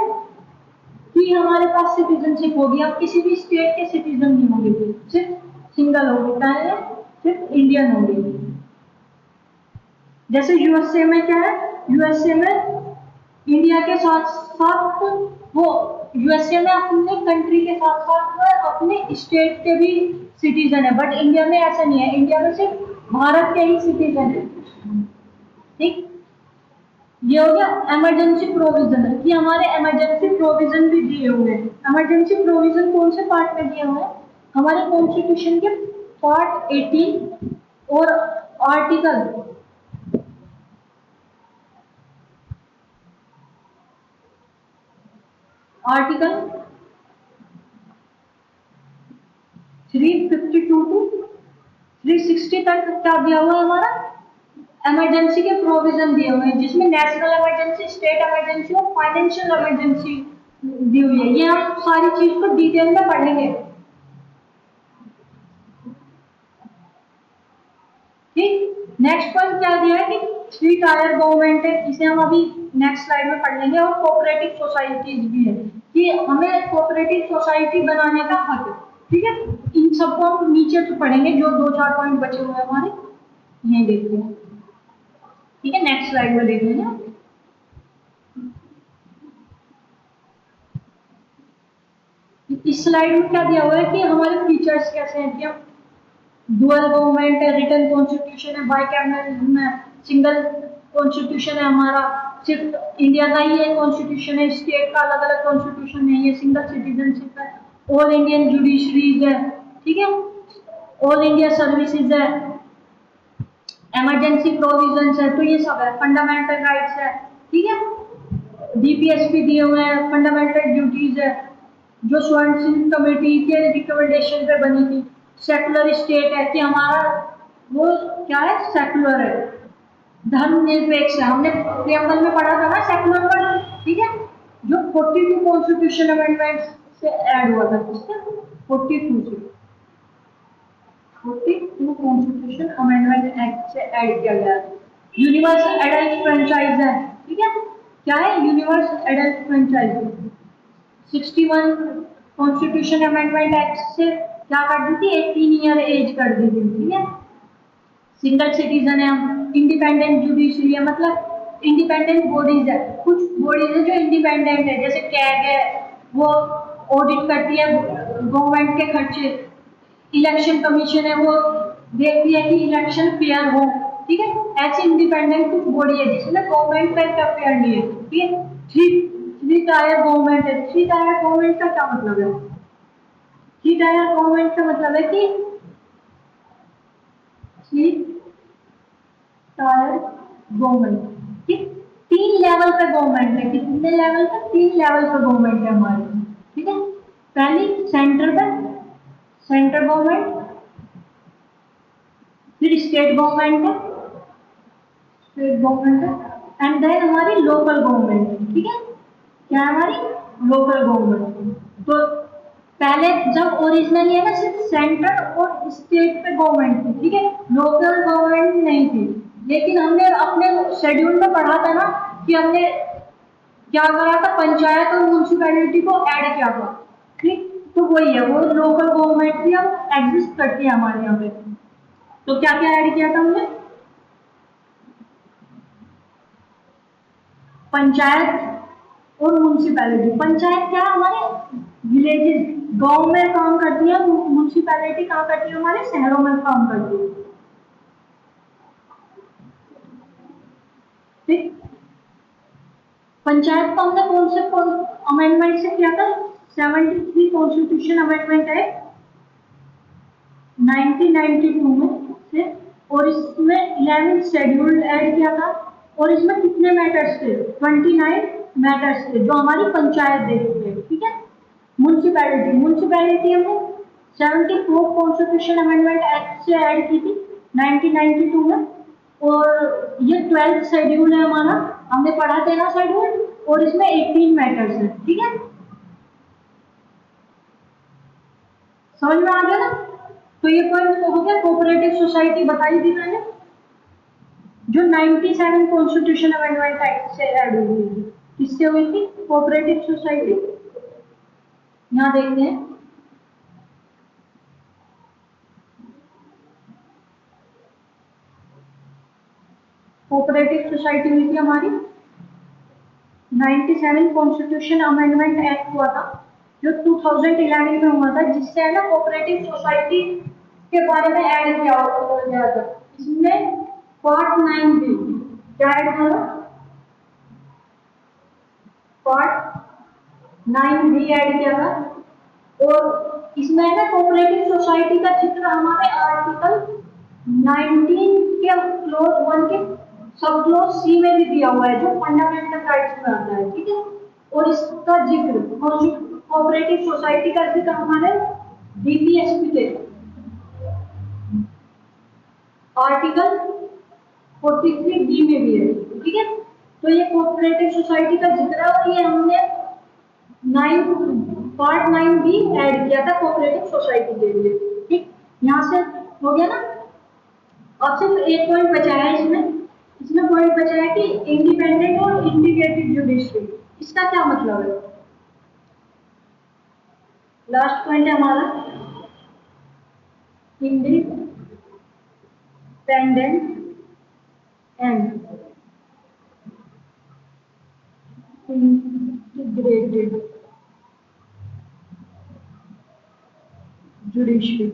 कि हमारे पास सिटीजनशिप होगी, हम किसी भी स्टेट के सिटीजन नहीं होंगे, सिर्फ सिंगल होगी, चाहे सिर्फ इंडियन होगी। जैसे यूएसए में क्या है, यूएसए में इंडिया के साथ साथ वो यूएसए में अपने कंट्री के साथ साथ अपने स्टेट के भी सिटीजन है, बट इंडिया में ऐसा नहीं है, इंडिया में सिर्फ भारत के ही सिटीजन है, ठीक। ये हो गया इमरजेंसी प्रोविजन, कि हमारे इमरजेंसी प्रोविजन भी दिए हुए हैं। इमरजेंसी प्रोविजन कौन से पार्ट में दिए हुए हैं, हमारे कॉन्स्टिट्यूशन के पार्ट 18 और आर्टिकल आर्टिकल 352 टू 360 तक क्या दिया हुआ है, हमारा इमरजेंसी के प्रोविजन दिए हुए हैं, जिसमें नेशनल इमरजेंसी, स्टेट इमरजेंसी और फाइनेंशियल इमरजेंसी दी हुई है। ये हम सारी चीज को डिटेल में पढ़ेंगे, ठीक। नेक्स्ट पॉइंट क्या दिया है कि 3 टायर गवर्नमेंट है, इसे हम अभी नेक्स्ट स्लाइड में पढ़ लेंगे। और कोऑपरेटिव सोसाइटीज भी है, कि हमें कोऑपरेटिव सोसाइटी बनाने का हक है, ठीक है। इन सबको हम नीचे तो पढ़ेंगे, जो 2-4 पॉइंट बचे हुए हैं हमारे ये देखते हैं, ठीक है। नेक्स्ट स्लाइड में देख लेंगे। इस स्लाइड में क्या दिया हुआ है कि हमारे फीचर्स कैसे हैं, कि हम डुअल गवर्नमेंट है, रिटर्न कॉन्स्टिट्यूशन है, बाइकैमरल है, सिंगल कॉन्स्टिट्यूशन है, हमारा सिर्फ इंडिया का ही है कॉन्स्टिट्यूशन है, स्टेट का अलग अलग कॉन्स्टिट्यूशन नहीं है, सिंगल सिटीजनशिप है, ऑल इंडियन जुडिशरीज है, ठीक है, ऑल इंडिया सर्विसेज है, इमरजेंसी प्रोविजंस है, तो ये सब है, फंडामेंटल राइट्स है, ठीक है। डीपीएसपी दिए हुए हैं, फंडामेंटल ड्यूटीज है, जो स्वर्ण सिंह कमेटी के रिकमेंडेशन पे बनी थी। सेकुलर स्टेट है, कि हमारा वो क्या है, सेकुलर है, धर्मनिरपेक्ष है, हमने प्रियम्बल में पढ़ा था ना सेकुलर वर्ड, ठीक है, जो 42 कॉन्स्टिट्यूशन अमेंडमेंट से ऐड हुआ था, किससे, 42 से, 42 कॉन्स्टिट्यूशन अमेंडमेंट एक्ट से ऐड किया गया है। यूनिवर्सल एडल्ट फ्रेंचाइज है, ठीक है, क्या है, universal adult franchise 61 constitution amendment act से क्या कर दी थी, 18 ईयर एज कर दी थी, ठीक है। सिंगल सिटीजन है हम, इंडिपेंडेंट जुडिशरी है, मतलब इंडिपेंडेंट बॉडीज है, कुछ बॉडीज है जो इंडिपेंडेंट है, जैसे कैग है, वो ऑडिट करती है गवर्नमेंट के खर्चे, इलेक्शन कमीशन है, वो देखती है कि इलेक्शन फेयर हो, ठीक है। ऐसी इंडिपेंडेंट कुछ बॉडी है जिसमें गवर्नमेंट का इंटरफेयर नहीं है, ठीक है। थ्री थ्री टायर गवर्नमेंट है, थ्री टायर गवर्नमेंट का क्या मतलब है, थ्री टायर गवर्नमेंट का मतलब है कि थ्री टायर गवर्नमेंट, ठीक, 3 लेवल पे गवर्नमेंट है, कितने लेवल पे, 3 लेवल पे गवर्नमेंट है हमारी, ठीक है। पहली सेंटर पे, सेंट्रल गवर्नमेंट, फिर स्टेट गवर्नमेंट है, स्टेट गवर्नमेंट है, एंड देन हमारी लोकल गवर्नमेंट, ठीक है, क्या है हमारी लोकल गवर्नमेंट। तो पहले जब ओरिजिनली है ना सिर्फ सेंट्रल और स्टेट पे गवर्नमेंट थी, ठीक है, लोकल गवर्नमेंट नहीं थी, लेकिन हमने अपने शेड्यूल में पढ़ा था ना कि हमने क्या करा था, पंचायत और म्यूनसिपैलिटी को ऐड किया था। ठीक, तो वही है, वो लोकल गवर्नमेंट भी अब एग्जिस्ट करती है हमारे यहाँ पे। तो क्या क्या ऐड किया था हमने, पंचायत और म्यूनसिपैलिटी। पंचायत क्या है, हमारे विलेजेस गांव में काम करती है, म्यूनसिपैलिटी कहाँ करती है, हमारे शहरों में काम करती है। ठीक, पंचायत को हमने कौन से अमेंडमेंट से किया था, 73 कॉन्स्टिट्यूशन अमेंडमेंट है 1992 में से, और इसमें 11 शेड्यूल ऐड किया था। और इसमें कितने मैटर्स थे, 29 मैटर्स थे जो हमारी पंचायत देखती है। ठीक है, म्यूनसिपैलिटी, म्यूनसिपैलिटी हमने 74 कॉन्स्टिट्यूशन अमेंडमेंट एक्ट से ऐड की थी 1992 में। और ये 12th शेड्यूल है हमारा, हमने पढ़ा था ना शेड्यूल, और इसमें 18 मैटर्स है। ठीक है, समझ में आ गया ना। तो ये पॉइंट हो गया, कोऑपरेटिव सोसाइटी बताई थी मैंने, जो 97 कॉन्स्टिट्यूशन अमेंडमेंट एक्ट से ऐड हुई थी। किससे हुई थी, कोऑपरेटिव सोसाइटी। यहाँ देखते हैं, कोऑपरेटिव सोसाइटी हुई थी हमारी 97 कॉन्स्टिट्यूशन अमेंडमेंट एक्ट हुआ था जो 2011 में हुआ था, जिससे है ना कोऑपरेटिव सोसाइटी के बारे में ऐड किया गया था। इसमें पार्ट 9 भी क्या ऐड हुआ, पार्ट 9 भी ऐड किया था। और इसमें है ना कोऑपरेटिव सोसाइटी का जिक्र हमारे आर्टिकल 19 के क्लोज 1 के सब क्लोज सी में भी दिया हुआ है, जो फंडामेंटल राइट्स में आता है। ठीक है, और इसका जिक्र कोऑपरेटिव सोसाइटी का जिक्र हमारे डीपीएसपी के आर्टिकल 43 डी में भी है। ठीक है, तो ये कोऑपरेटिव सोसाइटी का जिक्र है, और ये हमने 9 भी ऐड किया था कोऑपरेटिव सोसाइटी के लिए। ठीक, यहाँ से हो गया ना। अब सिर्फ एक पॉइंट बचा है इसमें, इसमें पॉइंट बचा है कि इंडिपेंडेंट और इंटीग्रेटेड जुडिशरी। इसका क्या मतलब है, लास्ट पॉइंट है हमारा, इंडिपेंडेंट एंड इंटीग्रेटेड जुडिशरी।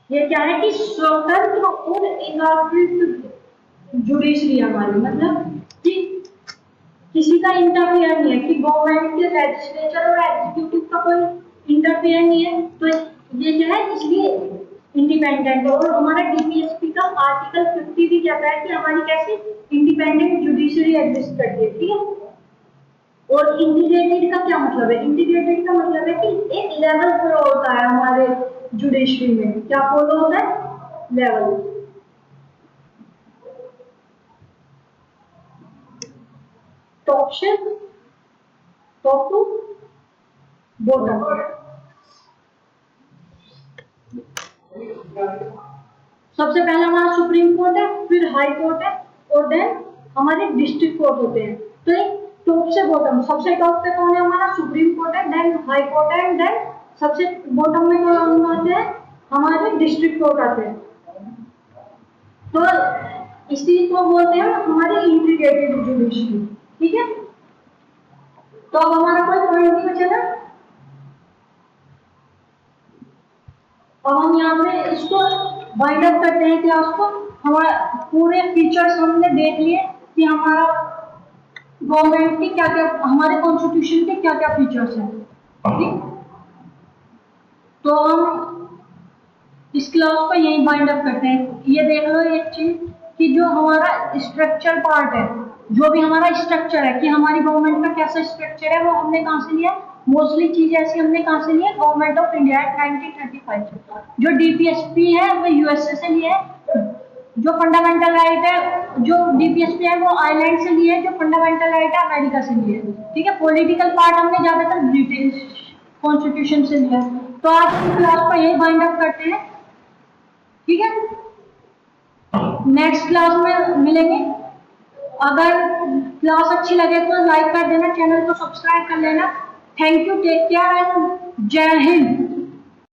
ये क्या है कि स्वतंत्र और एकीकृत जुडिशरी हमारी, मतलब कि किसी का इंटरफेयर नहीं है, कि गवर्नमेंट के लेजिस्लेचर और एग्जीक्यूटिव का कोई इंटरफेयर नहीं है। तो ये क्या है, इसलिए इंडिपेंडेंट। और हमारा डीपीएसपी का आर्टिकल 50 भी कहता है कि हमारी कैसी इंडिपेंडेंट जुडिशरी एग्जिस्ट करती है। ठीक है, और इंटीग्रेटेड का क्या मतलब है, इंटीग्रेटेड का मतलब है कि एक लेवल फॉलो होता है हमारे जुडिशरी में। क्या फॉलो होता है, लेवल। टॉप से टॉप टू बॉटम। सबसे पहला हमारा सुप्रीम कोर्ट है, फिर हाई कोर्ट है, और देन हमारे डिस्ट्रिक्ट कोर्ट होते हैं। तो एक टॉप से बॉटम, सबसे टॉप पे कौन है, हमारा सुप्रीम कोर्ट है, देन हाई कोर्ट है, देन सबसे बॉटम में कौन आते हैं, हमारे डिस्ट्रिक्ट कोर्ट आते हैं। तो इसी को बोलते हैं हमारे इंटीग्रेटेड जुडिशरी। ठीक है, तो अब हमारा कोई पॉइंट नहीं बचा ना। अब हम यहाँ पे इसको बाइंड अप करते हैं क्लास को। हमारा पूरे फीचर्स हमने देख लिए कि हमारा गवर्नमेंट के क्या क्या, हमारे कॉन्स्टिट्यूशन के क्या क्या फीचर्स हैं। ठीक, तो हम इस क्लास को यही बाइंड अप करते हैं। ये देख लो एक चीज कि जो हमारा स्ट्रक्चर पार्ट है, जो भी हमारा स्ट्रक्चर है कि हमारी गवर्नमेंट का कैसा स्ट्रक्चर है, वो हमने कहाँ से लिया, मोस्टली चीज ऐसी हमने कहाँ से लिया, गवर्नमेंट ऑफ इंडिया 1935 से। जो डीपीएसपी है वो यूएसए से लिया है, जो फंडामेंटल राइट है, जो डीपीएसपी है वो आयरलैंड से लिए, जो फंडामेंटल राइट है अमेरिका से लिए। ठीक है, पॉलिटिकल पार्ट हमने ज्यादातर ब्रिटिश कॉन्स्टिट्यूशन से लिया। तो आज की क्लास को यही बाइंड अप करते हैं। ठीक है, नेक्स्ट क्लास में मिलेंगे। अगर क्लास अच्छी लगे तो लाइक कर देना, चैनल को सब्सक्राइब कर लेना। Thank you, take care and जय हिंद।